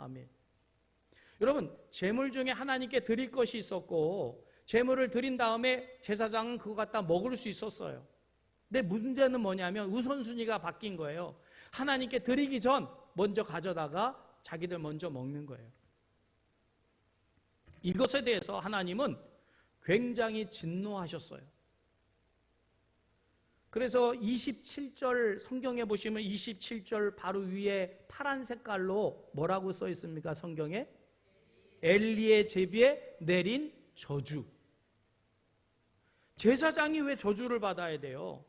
아멘. 여러분, 제물 중에 하나님께 드릴 것이 있었고 제물을 드린 다음에 제사장은 그거 갖다 먹을 수 있었어요. 근데 문제는 뭐냐면 우선순위가 바뀐 거예요. 하나님께 드리기 전 먼저 가져다가 자기들 먼저 먹는 거예요. 이것에 대해서 하나님은 굉장히 진노하셨어요. 그래서 27절 성경에 보시면 27절 바로 위에 파란 색깔로 뭐라고 써 있습니까? 성경에 엘리의 제비에 내린 저주. 제사장이 왜 저주를 받아야 돼요?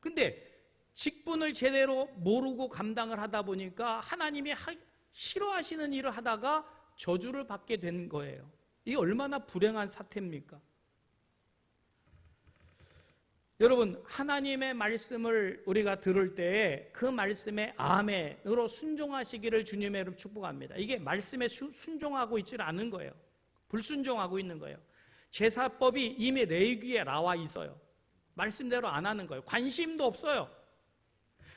근데 직분을 제대로 모르고 감당을 하다 보니까 하나님이 싫어하시는 일을 하다가 저주를 받게 된 거예요. 이게 얼마나 불행한 사태입니까? 여러분, 하나님의 말씀을 우리가 들을 때에 그 말씀에 아멘으로 순종하시기를 주님의 이름 축복합니다. 이게 말씀에 순종하고 있지 않은 거예요. 불순종하고 있는 거예요. 제사법이 이미 레위기에 나와 있어요. 말씀대로 안 하는 거예요. 관심도 없어요.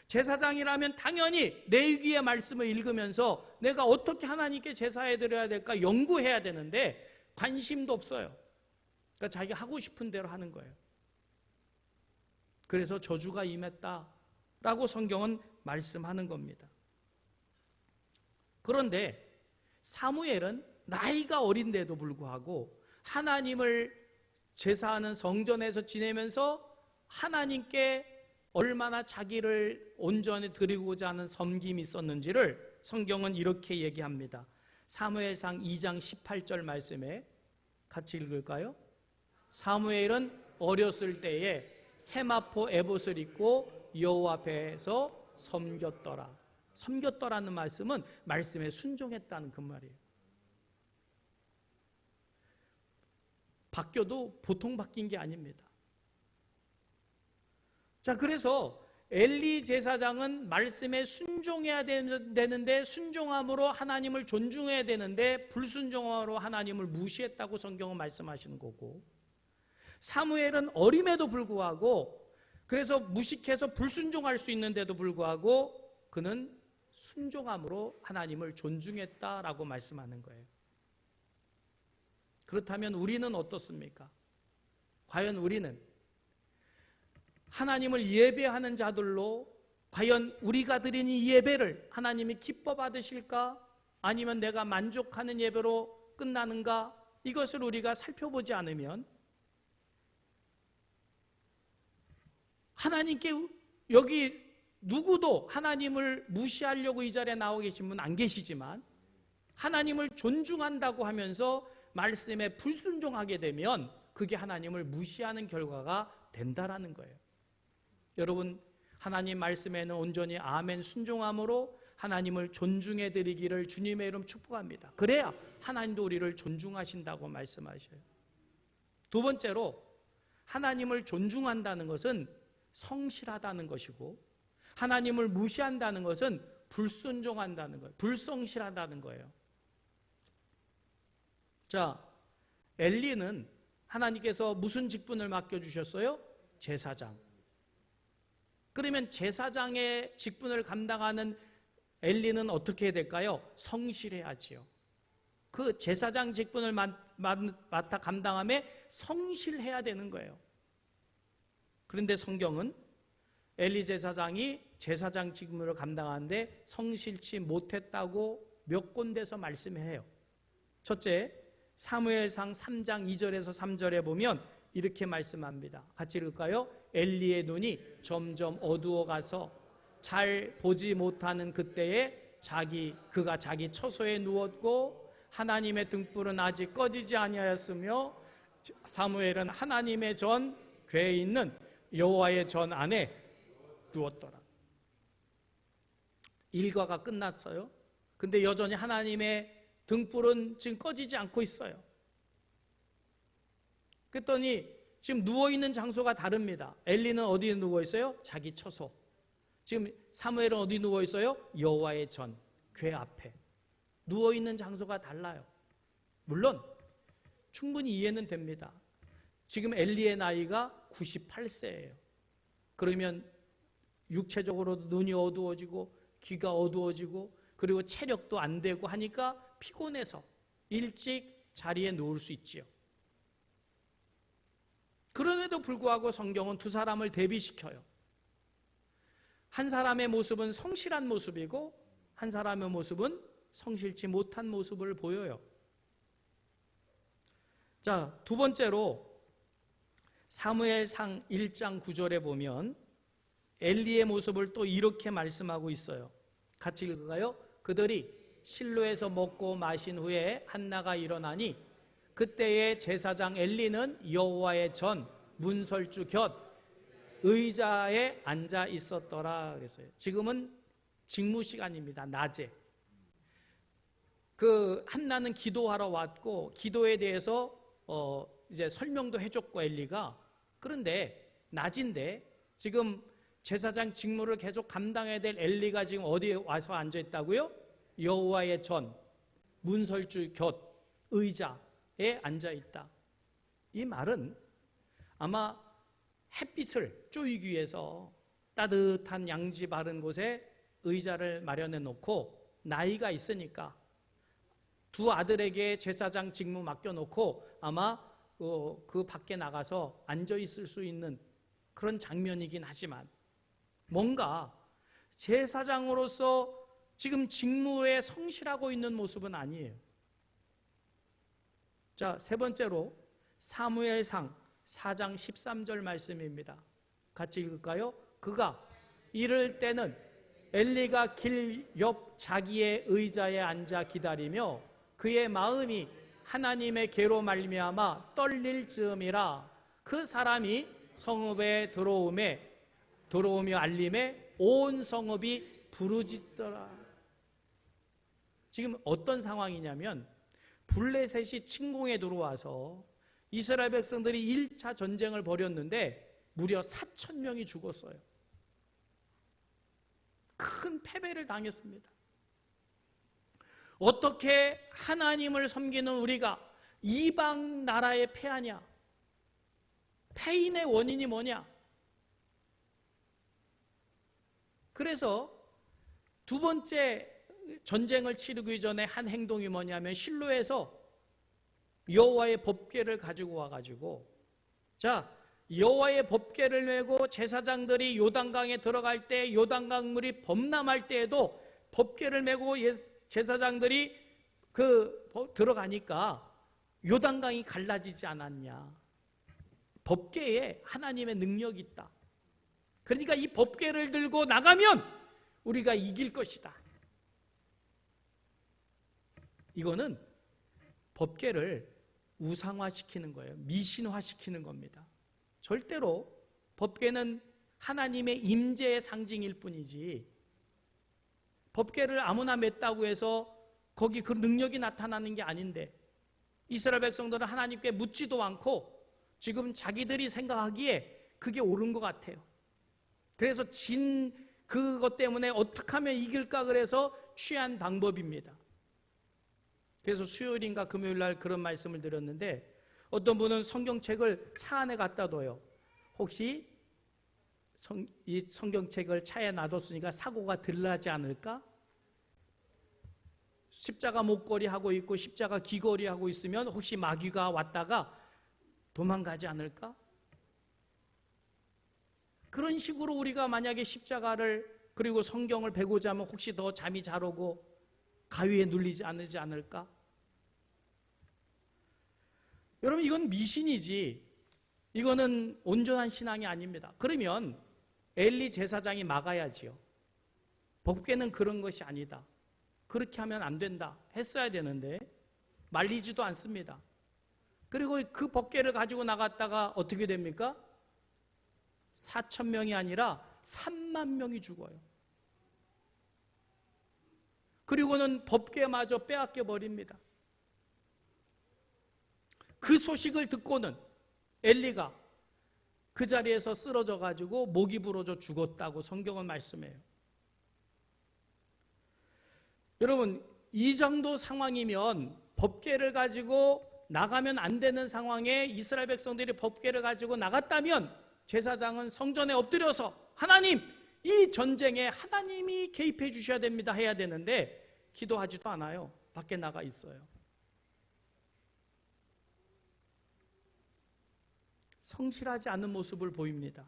제사장이라면 당연히 레위기의 말씀을 읽으면서 내가 어떻게 하나님께 제사해 드려야 될까 연구해야 되는데 관심도 없어요. 그러니까 자기가 하고 싶은 대로 하는 거예요. 그래서 저주가 임했다라고 성경은 말씀하는 겁니다. 그런데 사무엘은 나이가 어린데도 불구하고 하나님을 제사하는 성전에서 지내면서 하나님께 얼마나 자기를 온전히 드리고자 하는 섬김이 있었는지를 성경은 이렇게 얘기합니다. 사무엘상 2장 18절 말씀에 같이 읽을까요? 사무엘은 어렸을 때에 세마포 에봇을 입고 여호와 앞에서 섬겼더라. 섬겼더라는 말씀은 말씀에 순종했다는 그 말이에요. 바뀌어도 보통 바뀐 게 아닙니다. 자, 그래서 엘리 제사장은 말씀에 순종해야 되는데 순종함으로 하나님을 존중해야 되는데 불순종함으로 하나님을 무시했다고 성경은 말씀하시는 거고, 사무엘은 어림에도 불구하고 그래서 무식해서 불순종할 수 있는데도 불구하고 그는 순종함으로 하나님을 존중했다라고 말씀하는 거예요. 그렇다면 우리는 어떻습니까? 과연 우리는 하나님을 예배하는 자들로 과연 우리가 드린 이 예배를 하나님이 기뻐 받으실까? 아니면 내가 만족하는 예배로 끝나는가? 이것을 우리가 살펴보지 않으면 하나님께 여기 누구도 하나님을 무시하려고 이 자리에 나와 계신 분 안 계시지만 하나님을 존중한다고 하면서 말씀에 불순종하게 되면 그게 하나님을 무시하는 결과가 된다라는 거예요. 여러분, 하나님 말씀에는 온전히 아멘 순종함으로 하나님을 존중해 드리기를 주님의 이름 축복합니다. 그래야 하나님도 우리를 존중하신다고 말씀하셔요. 두 번째로, 하나님을 존중한다는 것은 성실하다는 것이고, 하나님을 무시한다는 것은 불순종한다는 거예요. 불성실하다는 거예요. 자, 엘리는 하나님께서 무슨 직분을 맡겨주셨어요? 제사장. 그러면 제사장의 직분을 감당하는 엘리는 어떻게 해야 될까요? 성실해야지요. 그 제사장 직분을 맡아 감당함에 성실해야 되는 거예요. 그런데 성경은 엘리 제사장이 제사장 직무를 감당하는데 성실치 못했다고 몇 군데서 말씀해요. 첫째, 사무엘상 3장 2절에서 3절에 보면 이렇게 말씀합니다. 같이 읽을까요? 엘리의 눈이 점점 어두워가서 잘 보지 못하는 그때에 그가 자기 처소에 누웠고 하나님의 등불은 아직 꺼지지 아니하였으며 사무엘은 하나님의 전 궤에 있는 여호와의 전 안에 누웠더라. 일과가 끝났어요. 근데 여전히 하나님의 등불은 지금 꺼지지 않고 있어요. 그랬더니 지금 누워있는 장소가 다릅니다. 엘리는 어디에 누워있어요? 자기 처소. 지금 사무엘은 어디 누워있어요? 여호와의 전, 궤 앞에. 누워있는 장소가 달라요. 물론 충분히 이해는 됩니다. 지금 엘리의 나이가 98세예요. 그러면 육체적으로도 눈이 어두워지고 귀가 어두워지고 그리고 체력도 안 되고 하니까 피곤해서 일찍 자리에 누울 수 있지요. 그럼에도 불구하고 성경은 두 사람을 대비시켜요. 한 사람의 모습은 성실한 모습이고 한 사람의 모습은 성실치 못한 모습을 보여요. 자, 두 번째로 사무엘상 1장 9절에 보면 엘리의 모습을 또 이렇게 말씀하고 있어요. 같이 읽을까요? 그들이 실로에서 먹고 마신 후에 한나가 일어나니 그때의 제사장 엘리는 여호와의 전 문설주 곁 의자에 앉아 있었더라 그랬어요. 지금은 직무 시간입니다. 낮에. 그 한나는 기도하러 왔고 기도에 대해서 이제 설명도 해줬고 엘리가. 그런데 낮인데 지금 제사장 직무를 계속 감당해야 될 엘리가 지금 어디에 와서 앉아 있다고요? 여호와의 전 문설주 곁 의자에 앉아 있다. 이 말은 아마 햇빛을 쬐기 위해서 따뜻한 양지 바른 곳에 의자를 마련해 놓고 나이가 있으니까 두 아들에게 제사장 직무 맡겨놓고 아마 그 밖에 나가서 앉아 있을 수 있는 그런 장면이긴 하지만 뭔가 제사장으로서 지금 직무에 성실하고 있는 모습은 아니에요. 자, 세 번째로 사무엘상 4장 13절 말씀입니다. 같이 읽을까요? 그가 이럴 때는 엘리가 길 옆 자기의 의자에 앉아 기다리며 그의 마음이 하나님의 계로 말미암아 떨릴 즈음이라. 그 사람이 성읍에 들어오며 알림에 온 성읍이 부르짖더라. 지금 어떤 상황이냐면 블레셋이 침공에 들어와서 이스라엘 백성들이 1차 전쟁을 벌였는데 무려 4,000명이 죽었어요. 큰 패배를 당했습니다. 어떻게 하나님을 섬기는 우리가 이방 나라에 패하냐? 패인의 원인이 뭐냐? 그래서 두 번째 전쟁을 치르기 전에 한 행동이 뭐냐면 실로에서 여호와의 법궤를 가지고 와가지고 여호와의 법궤를 메고 제사장들이 요단강에 들어갈 때 요단강 물이 범람할 때에도 법궤를 메고 제사장들이 들어가니까 요단강이 갈라지지 않았냐. 법궤에 하나님의 능력이 있다. 그러니까 이 법궤를 들고 나가면 우리가 이길 것이다. 이거는 법궤를 우상화시키는 거예요. 미신화시키는 겁니다. 절대로 법궤는 하나님의 임재의 상징일 뿐이지 법궤를 아무나 맸다고 해서 거기 그 능력이 나타나는 게 아닌데 이스라엘 백성들은 하나님께 묻지도 않고 지금 자기들이 생각하기에 그게 옳은 것 같아요. 그래서 그것 때문에 어떻게 하면 이길까 그래서 취한 방법입니다. 그래서 수요일인가 금요일 날 그런 말씀을 드렸는데 어떤 분은 성경책을 차 안에 갖다 둬요. 혹시 이 성경책을 차에 놔뒀으니까 사고가 덜 나지 않을까? 십자가 목걸이 하고 있고 십자가 귀걸이 하고 있으면 혹시 마귀가 왔다가 도망가지 않을까? 그런 식으로 우리가 만약에 십자가를 그리고 성경을 베고자 하면 혹시 더 잠이 잘 오고 가위에 눌리지 않을까? 여러분 이건 미신이지 이거는 온전한 신앙이 아닙니다. 그러면 엘리 제사장이 막아야지요. 법궤는 그런 것이 아니다. 그렇게 하면 안 된다 했어야 되는데 말리지도 않습니다. 그리고 그 법궤를 가지고 나갔다가 어떻게 됩니까? 4,000명이 아니라 3만 명이 죽어요. 그리고는 법궤마저 빼앗겨 버립니다. 그 소식을 듣고는 엘리가 그 자리에서 쓰러져 가지고 목이 부러져 죽었다고 성경은 말씀해요. 여러분 이 정도 상황이면 법궤를 가지고 나가면 안 되는 상황에 이스라엘 백성들이 법궤를 가지고 나갔다면 제사장은 성전에 엎드려서 하나님 이 전쟁에 하나님이 개입해 주셔야 됩니다 해야 되는데 기도하지도 않아요. 밖에 나가 있어요. 성실하지 않은 모습을 보입니다.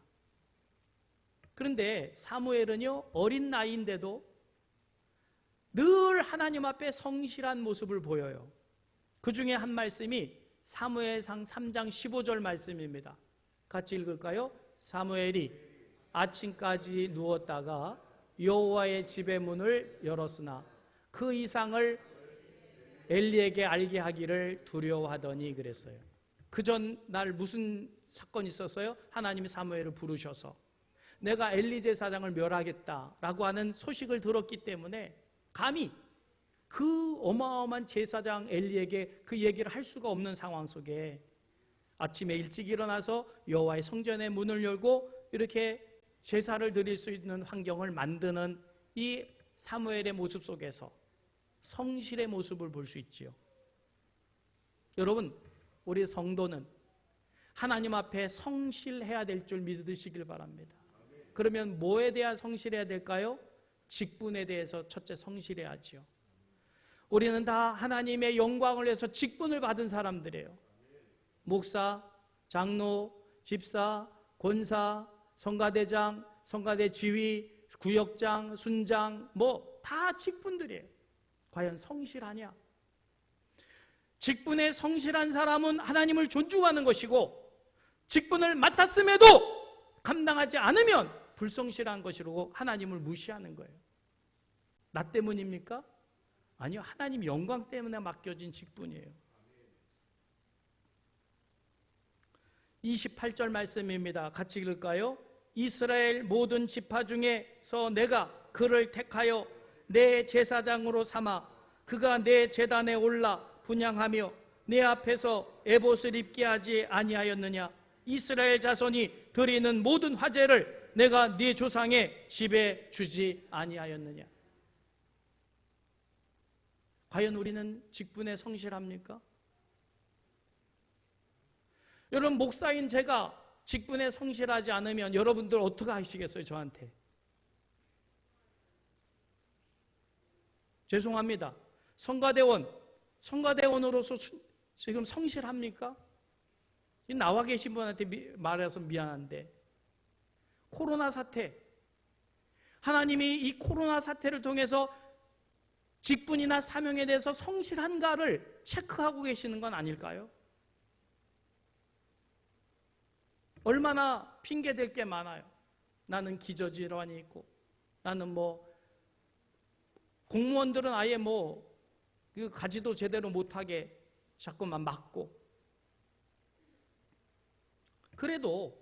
그런데 사무엘은요 어린 나이인데도 늘 하나님 앞에 성실한 모습을 보여요. 그 중에 한 말씀이 사무엘상 3장 15절 말씀입니다. 같이 읽을까요? 사무엘이 아침까지 누웠다가 여호와의 집의 문을 열었으나 그 이상을 엘리에게 알게 하기를 두려워하더니 그랬어요. 그 전날 무슨 사건이 있었어요? 하나님이 사무엘을 부르셔서 내가 엘리 제사장을 멸하겠다라고 하는 소식을 들었기 때문에 감히 그 어마어마한 제사장 엘리에게 그 얘기를 할 수가 없는 상황 속에 아침에 일찍 일어나서 여호와의 성전의 문을 열고 이렇게 제사를 드릴 수 있는 환경을 만드는 이 사무엘의 모습 속에서 성실의 모습을 볼 수 있지요. 여러분 우리 성도는 하나님 앞에 성실해야 될 줄 믿으시길 바랍니다. 그러면 뭐에 대한 성실해야 될까요? 직분에 대해서 첫째 성실해야지요. 우리는 다 하나님의 영광을 위해서 직분을 받은 사람들이에요. 목사, 장로, 집사, 권사, 성가대장, 성가대 지휘, 구역장, 순장 뭐 다 직분들이에요. 과연 성실하냐? 직분에 성실한 사람은 하나님을 존중하는 것이고 직분을 맡았음에도 감당하지 않으면 불성실한 것이라고 하나님을 무시하는 거예요. 나 때문입니까? 아니요. 하나님 영광 때문에 맡겨진 직분이에요. 28절 말씀입니다. 같이 읽을까요? 이스라엘 모든 지파 중에서 내가 그를 택하여 내 제사장으로 삼아 그가 내 제단에 올라 분향하며 내 앞에서 에봇을 입게 하지 아니하였느냐? 이스라엘 자손이 드리는 모든 화제를 내가 네 조상의 집에 주지 아니하였느냐? 과연 우리는 직분에 성실합니까? 여러분 목사인 제가 직분에 성실하지 않으면 여러분들 어떻게 하시겠어요? 저한테 죄송합니다. 성가대원으로서 지금 성실합니까? 나와 계신 분한테 말해서 미안한데 코로나 사태 하나님이 이 코로나 사태를 통해서 직분이나 사명에 대해서 성실한가를 체크하고 계시는 건 아닐까요? 얼마나 핑계댈 게 많아요. 나는 기저질환이 있고, 나는 공무원들은 아예 가지도 제대로 못하게 자꾸만 막고. 그래도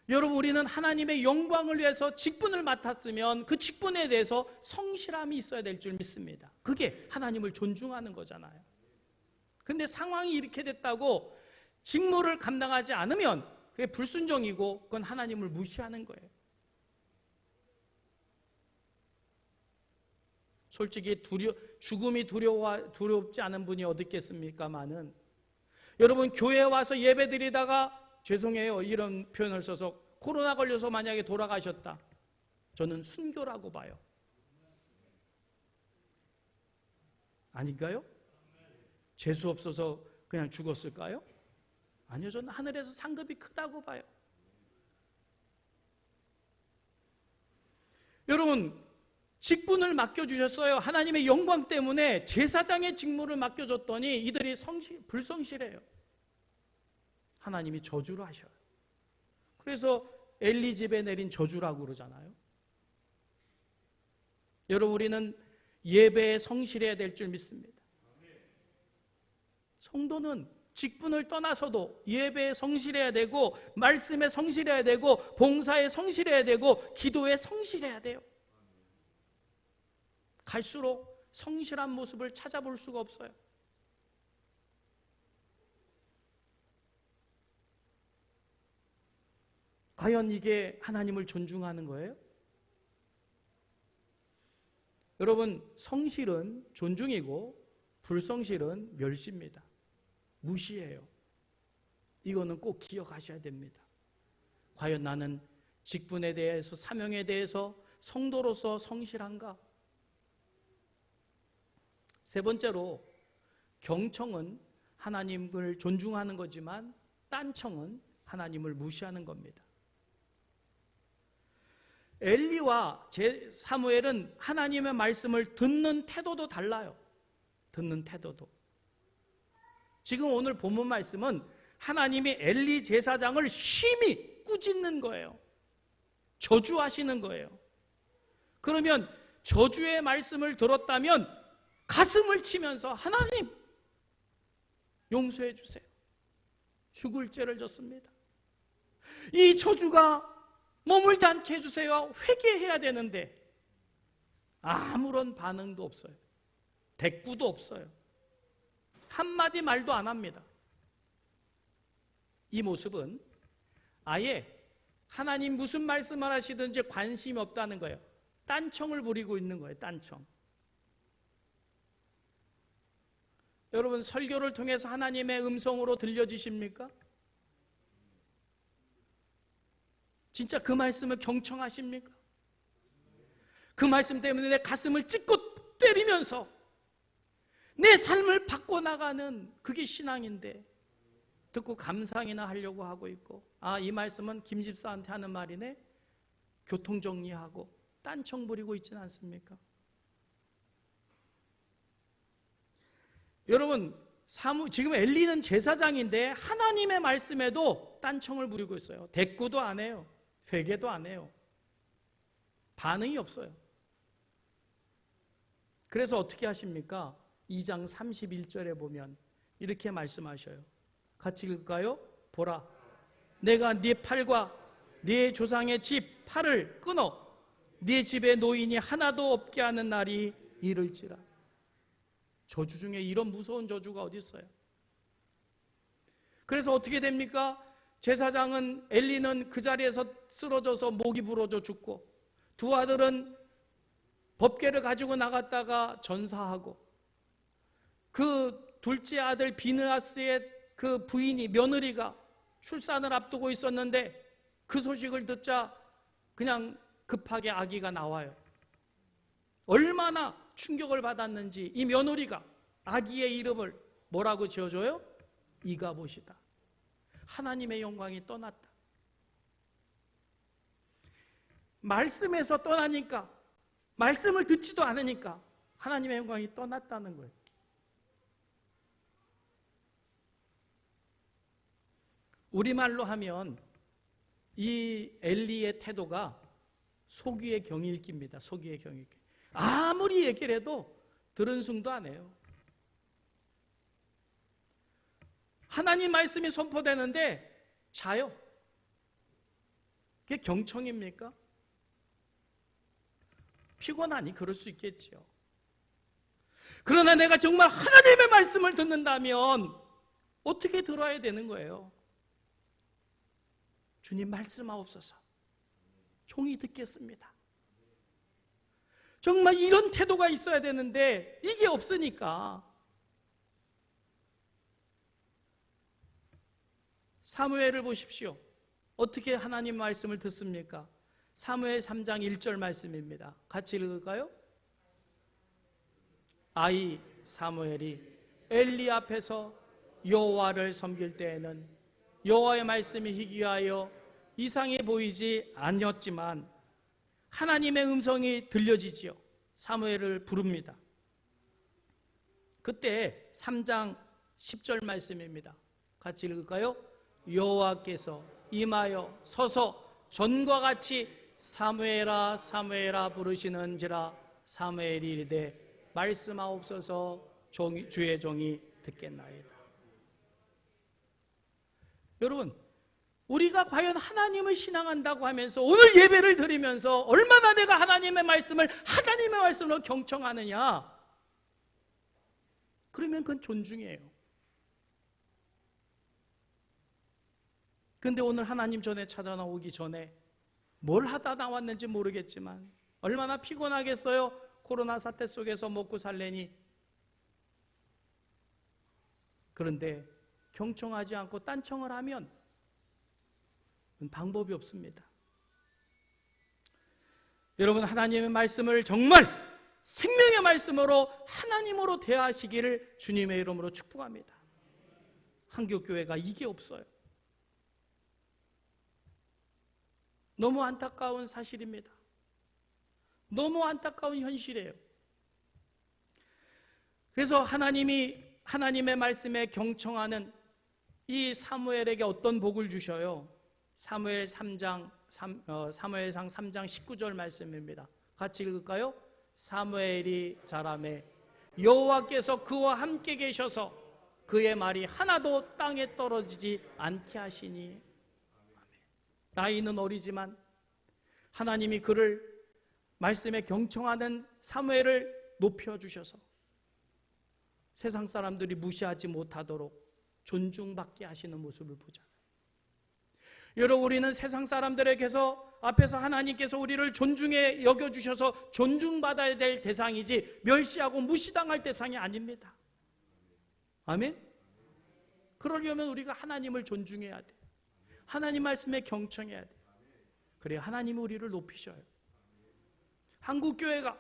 여러분, 우리는 하나님의 영광을 위해서 직분을 맡았으면 그 직분에 대해서 성실함이 있어야 될 줄 믿습니다. 그게 하나님을 존중하는 거잖아요. 근데 상황이 이렇게 됐다고 직무를 감당하지 않으면 그게 불순종이고, 그건 하나님을 무시하는 거예요. 솔직히 죽음이 두렵지 않은 분이 어디 있겠습니까마는, 여러분, 교회에 와서 예배 드리다가, 죄송해요, 이런 표현을 써서, 코로나 걸려서 만약에 돌아가셨다, 저는 순교라고 봐요. 아닌가요? 재수 없어서 그냥 죽었을까요? 아니요, 저는 하늘에서 상급이 크다고 봐요. 여러분, 직분을 맡겨주셨어요. 하나님의 영광 때문에 제사장의 직무를 맡겨줬더니 이들이 불성실해요. 하나님이 저주를 하셔요. 그래서 엘리 집에 내린 저주라고 그러잖아요. 여러분, 우리는 예배에 성실해야 될 줄 믿습니다. 성도는 직분을 떠나서도 예배에 성실해야 되고, 말씀에 성실해야 되고, 봉사에 성실해야 되고, 기도에 성실해야 돼요. 갈수록 성실한 모습을 찾아볼 수가 없어요. 과연 이게 하나님을 존중하는 거예요? 여러분, 성실은 존중이고 불성실은 멸시입니다. 무시해요. 이거는 꼭 기억하셔야 됩니다. 과연 나는 직분에 대해서, 사명에 대해서 성도로서 성실한가? 세 번째로, 경청은 하나님을 존중하는 거지만 딴청은 하나님을 무시하는 겁니다. 엘리와 사무엘은 하나님의 말씀을 듣는 태도도 달라요. 듣는 태도도. 지금 오늘 본문 말씀은 하나님이 엘리 제사장을 심히 꾸짖는 거예요. 저주하시는 거예요. 그러면 저주의 말씀을 들었다면 가슴을 치면서 하나님 용서해 주세요. 죽을 죄를 졌습니다. 이 저주가 머물지 않게 해주세요. 회개해야 되는데 아무런 반응도 없어요. 대꾸도 없어요. 한마디 말도 안 합니다. 이 모습은 아예 하나님 무슨 말씀을 하시든지 관심이 없다는 거예요. 딴청을 부리고 있는 거예요. 딴청. 여러분, 설교를 통해서 하나님의 음성으로 들려지십니까? 진짜 그 말씀을 경청하십니까? 그 말씀 때문에 내 가슴을 찢고 때리면서 내 삶을 바꿔나가는 그게 신앙인데, 듣고 감상이나 하려고 하고 있고, 이 말씀은 김 집사한테 하는 말이네, 교통정리하고 딴청 부리고 있지는 않습니까? 여러분, 지금 엘리는 제사장인데 하나님의 말씀에도 딴청을 부리고 있어요. 대꾸도 안 해요. 회개도 안 해요. 반응이 없어요. 그래서 어떻게 하십니까? 2장 31절에 보면 이렇게 말씀하셔요. 같이 읽을까요? 보라, 내가 네 팔과 네 조상의 집 팔을 끊어 네 집에 노인이 하나도 없게 하는 날이 이를지라. 저주 중에 이런 무서운 저주가 어디 있어요? 그래서 어떻게 됩니까? 제사장은, 엘리는 그 자리에서 쓰러져서 목이 부러져 죽고, 두 아들은 법궤를 가지고 나갔다가 전사하고, 그 둘째 아들 비느하스의 그 부인이, 며느리가 출산을 앞두고 있었는데 그 소식을 듣자 그냥 급하게 아기가 나와요. 얼마나 충격을 받았는지 이 며느리가 아기의 이름을 뭐라고 지어줘요? 이가봇이다. 하나님의 영광이 떠났다. 말씀에서 떠나니까, 말씀을 듣지도 않으니까 하나님의 영광이 떠났다는 거예요. 우리말로 하면 이 엘리의 태도가 소귀의 경일기입니다. 소귀의 경일기. 아무리 얘기를 해도 들은 숭도 안 해요. 하나님 말씀이 선포되는데 자요. 그게 경청입니까? 피곤하니 그럴 수 있겠지요. 그러나 내가 정말 하나님의 말씀을 듣는다면 어떻게 들어야 되는 거예요? 주님 말씀하옵소서. 종이 듣겠습니다. 정말 이런 태도가 있어야 되는데 이게 없으니까. 사무엘을 보십시오. 어떻게 하나님 말씀을 듣습니까? 사무엘 3장 1절 말씀입니다. 같이 읽을까요? 아이 사무엘이 엘리 앞에서 여호와를 섬길 때에는 여호와의 말씀이 희귀하여 이상해 보이지 않았지만 하나님의 음성이 들려지지요. 사무엘을 부릅니다. 그때 3장 10절 말씀입니다. 같이 읽을까요? 여호와께서 임하여 서서 전과 같이 사무엘아 사무엘아 부르시는지라 사무엘이 이르되 말씀하옵소서 주의 종이 듣겠나이다. 여러분, 우리가 과연 하나님을 신앙한다고 하면서 오늘 예배를 드리면서 얼마나 내가 하나님의 말씀으로 경청하느냐? 그러면 그건 존중이에요. 근데 오늘 하나님 전에 찾아나오기 전에 뭘 하다 나왔는지 모르겠지만 얼마나 피곤하겠어요? 코로나 사태 속에서 먹고 살래니. 그런데 경청하지 않고 딴청을 하면 방법이 없습니다. 여러분, 하나님의 말씀을 정말 생명의 말씀으로 하나님으로 대하시기를 주님의 이름으로 축복합니다. 한국교회가 이게 없어요. 너무 안타까운 사실입니다. 너무 안타까운 현실이에요. 그래서 하나님의 말씀에 경청하는 이 사무엘에게 어떤 복을 주셔요? 사무엘상 3장 19절 말씀입니다. 같이 읽을까요? 사무엘이 자라매 여호와께서 그와 함께 계셔서 그의 말이 하나도 땅에 떨어지지 않게 하시니. 나이는 어리지만 하나님이 그를 말씀에 경청하는 사무엘을 높여주셔서 세상 사람들이 무시하지 못하도록 존중받게 하시는 모습을 보잖아요. 여러분, 우리는 세상 사람들에게서 앞에서 하나님께서 우리를 존중해 여겨주셔서 존중받아야 될 대상이지 멸시하고 무시당할 대상이 아닙니다. 아멘? 그러려면 우리가 하나님을 존중해야 돼. 하나님 말씀에 경청해야 돼. 그래야 하나님이 우리를 높이셔요. 한국교회가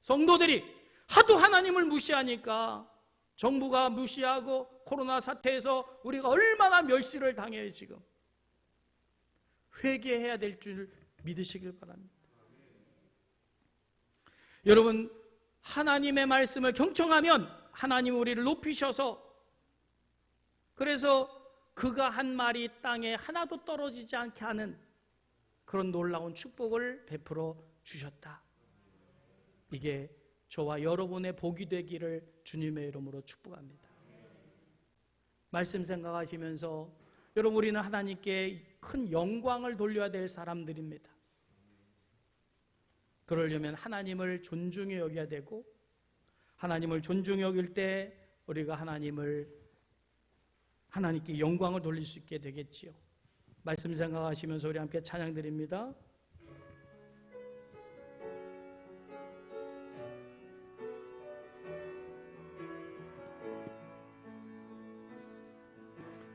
성도들이 하도 하나님을 무시하니까 정부가 무시하고 코로나 사태에서 우리가 얼마나 멸시를 당해요. 지금 회개해야 될 줄 믿으시길 바랍니다. 여러분, 하나님의 말씀을 경청하면 하나님 우리를 높이셔서 그래서 그가 한 말이 땅에 하나도 떨어지지 않게 하는 그런 놀라운 축복을 베풀어 주셨다. 이게 저와 여러분의 복이 되기를 주님의 이름으로 축복합니다. 말씀 생각하시면서 여러분, 우리는 하나님께 큰 영광을 돌려야 될 사람들입니다. 그러려면 하나님을 존중히 여겨야 되고, 하나님을 존중히 여길 때 우리가 하나님께 영광을 돌릴 수 있게 되겠지요. 말씀 생각하시면서 우리 함께 찬양 드립니다.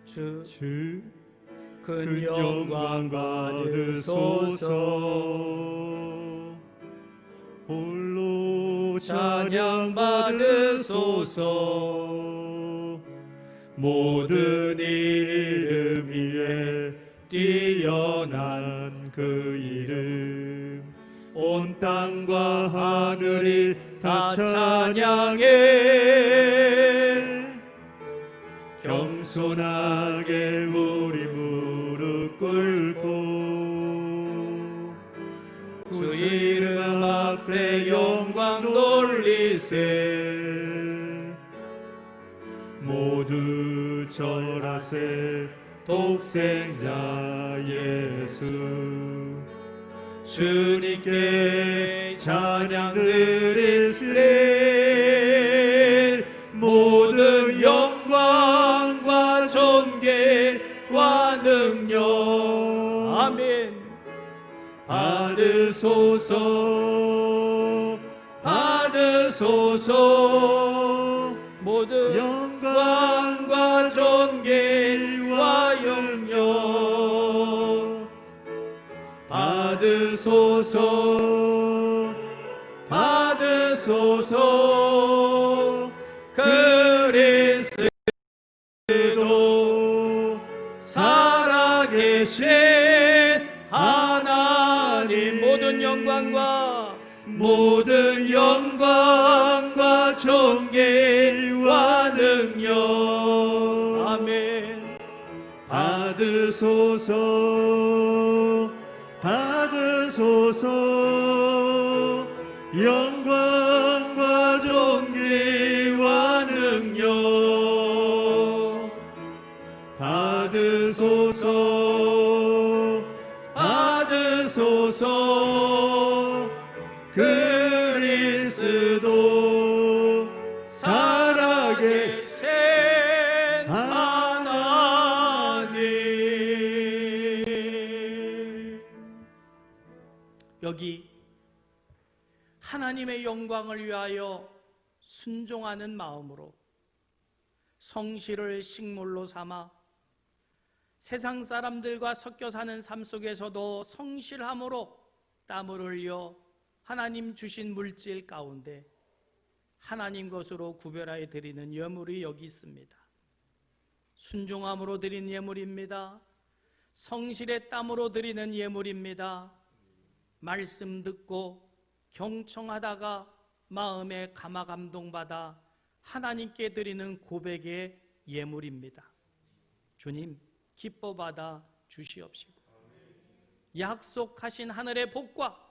주 큰 영광 받으소서. 홀로 찬양 받으소서. 모든 이름 위에 뛰어난 그 이름, 온 온 땅과 하늘이 다 찬양해 겸손하게 우리 무릎 꿇고 주 이름 앞에 영광 돌리세 모두 절하세 독생자 예수 주님께 찬양 드리세 모든 영광과 존귀와 능력 아멘. 받으소서 받으소서 모든 영광과 존귀와 영역 받으소서 받으소서 그리스도 살아계신 하나님 모든 영광과 존귀와 능력 아멘. 받으소서 받으소서 영광과 존귀와 능력 받으소서 받으소서 그리스도 살아계신 하나님 여기 하나님의 영광을 위하여 순종하는 마음으로 성실을 식물로 삼아 세상 사람들과 섞여 사는 삶 속에서도 성실함으로 땀을 흘려 하나님 주신 물질 가운데 하나님 것으로 구별하여 드리는 예물이 여기 있습니다. 순종함으로 드린 예물입니다. 성실의 땀으로 드리는 예물입니다. 말씀 듣고 경청하다가 마음에 감화 감동받아 하나님께 드리는 고백의 예물입니다. 주님 기뻐받아 주시옵시고 약속하신 하늘의 복과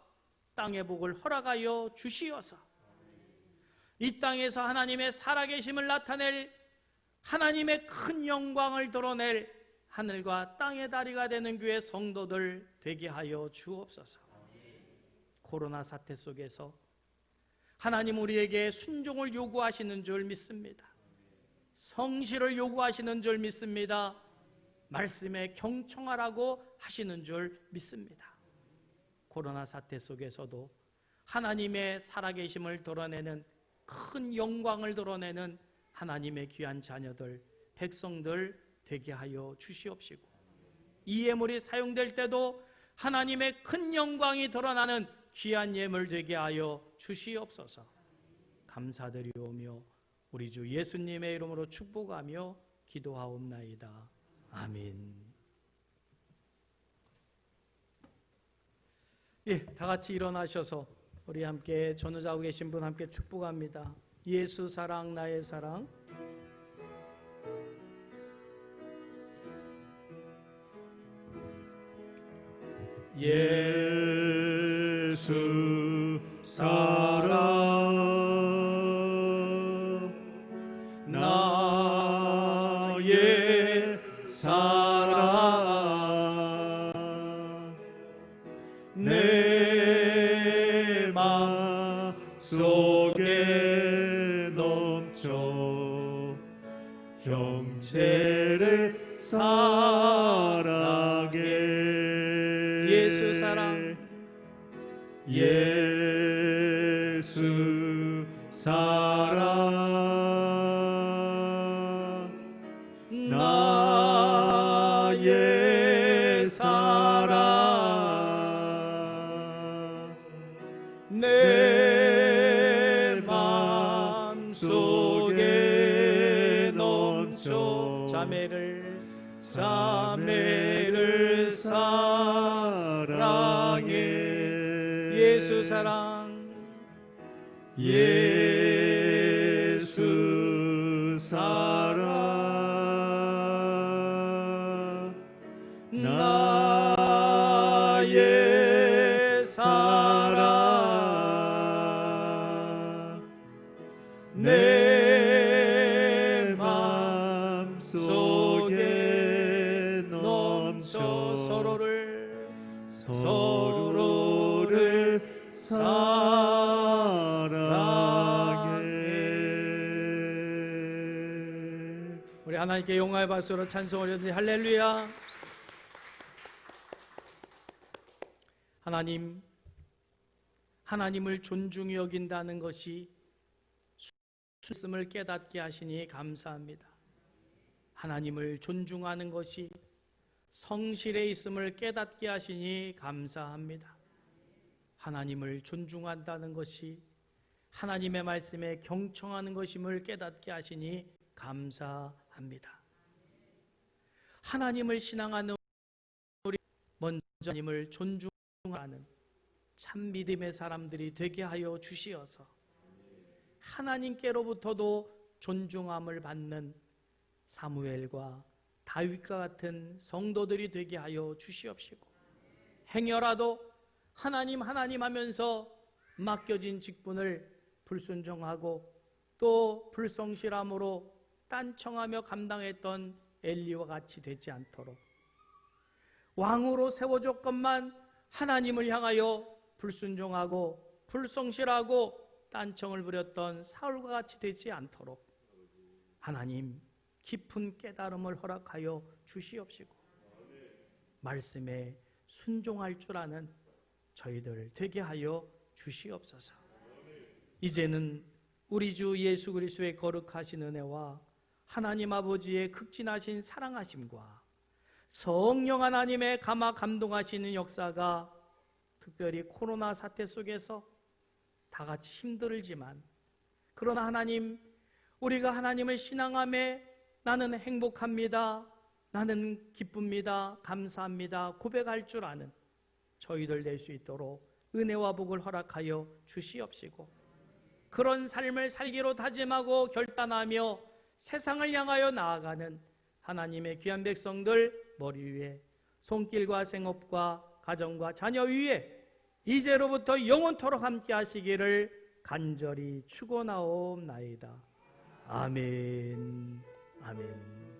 땅의 복을 허락하여 주시어서 이 땅에서 하나님의 살아계심을 나타낼 하나님의 큰 영광을 드러낼 하늘과 땅의 다리가 되는 교회 성도들 되게 하여 주옵소서. 코로나 사태 속에서 하나님 우리에게 순종을 요구하시는 줄 믿습니다. 성실을 요구하시는 줄 믿습니다. 말씀에 경청하라고 하시는 줄 믿습니다. 코로나 사태 속에서도 하나님의 살아계심을 드러내는 큰 영광을 드러내는 하나님의 귀한 자녀들, 백성들 되게 하여 주시옵시고 이 예물이 사용될 때도 하나님의 큰 영광이 드러나는 귀한 예물 되게 하여 주시옵소서. 감사드리오며 우리 주 예수님의 이름으로 축복하며 기도하옵나이다. 아멘. 예, 다 같이 일어나셔서 우리 함께 전우자고 계신 분 함께 축복합니다. 예수 사랑 나의 사랑 예수 사랑 나의 사랑 내 맘 속에 넘쳐 형제를 사랑해 예수 사랑 예수 사랑 나의 사랑 내 맘 속에 넘쳐 자매를 사랑해 예수 사랑 예수 사랑 나의 사랑 내 맘속에 넘쳐 서로를 사랑해. 우리 하나님께 영광의 박수로 찬송을 드리니 할렐루야. 하나님을 존중히 여긴다는 것이 있음을 깨닫게 하시니 감사합니다. 하나님을 존중하는 것이 성실에 있음을 깨닫게 하시니 감사합니다. 하나님을 존중한다는 것이 하나님의 말씀에 경청하는 것임을 깨닫게 하시니 감사합니다. 하나님을 신앙하는 우리 먼저 하나님을 존중하는 참 믿음의 사람들이 되게 하여 주시어서 하나님께로부터도 존중함을 받는 사무엘과 다윗과 같은 성도들이 되게 하여 주시옵시고, 행여라도 하나님 하면서 맡겨진 직분을 불순종하고 또 불성실함으로 딴청하며 감당했던 엘리와 같이 되지 않도록, 왕으로 세워줬건만 하나님을 향하여 불순종하고 불성실하고 딴청을 부렸던 사울과 같이 되지 않도록 하나님 깊은 깨달음을 허락하여 주시옵시고, 말씀에 순종할 줄 아는 저희들 되게 하여 주시옵소서. 이제는 우리 주 예수 그리스도의 거룩하신 은혜와 하나님 아버지의 극진하신 사랑하심과 성령 하나님의 감화 감동하시는 역사가 특별히 코로나 사태 속에서 다 같이 힘들지만, 그러나 하나님, 우리가 하나님을 신앙함에 나는 행복합니다, 나는 기쁩니다, 감사합니다 고백할 줄 아는 저희들 될 수 있도록 은혜와 복을 허락하여 주시옵시고, 그런 삶을 살기로 다짐하고 결단하며 세상을 향하여 나아가는 하나님의 귀한 백성들 머리 위에, 손길과 생업과 가정과 자녀 위에 이제로부터 영원토록 함께 하시기를 간절히 축원하옵나이다. 아멘. 아멘.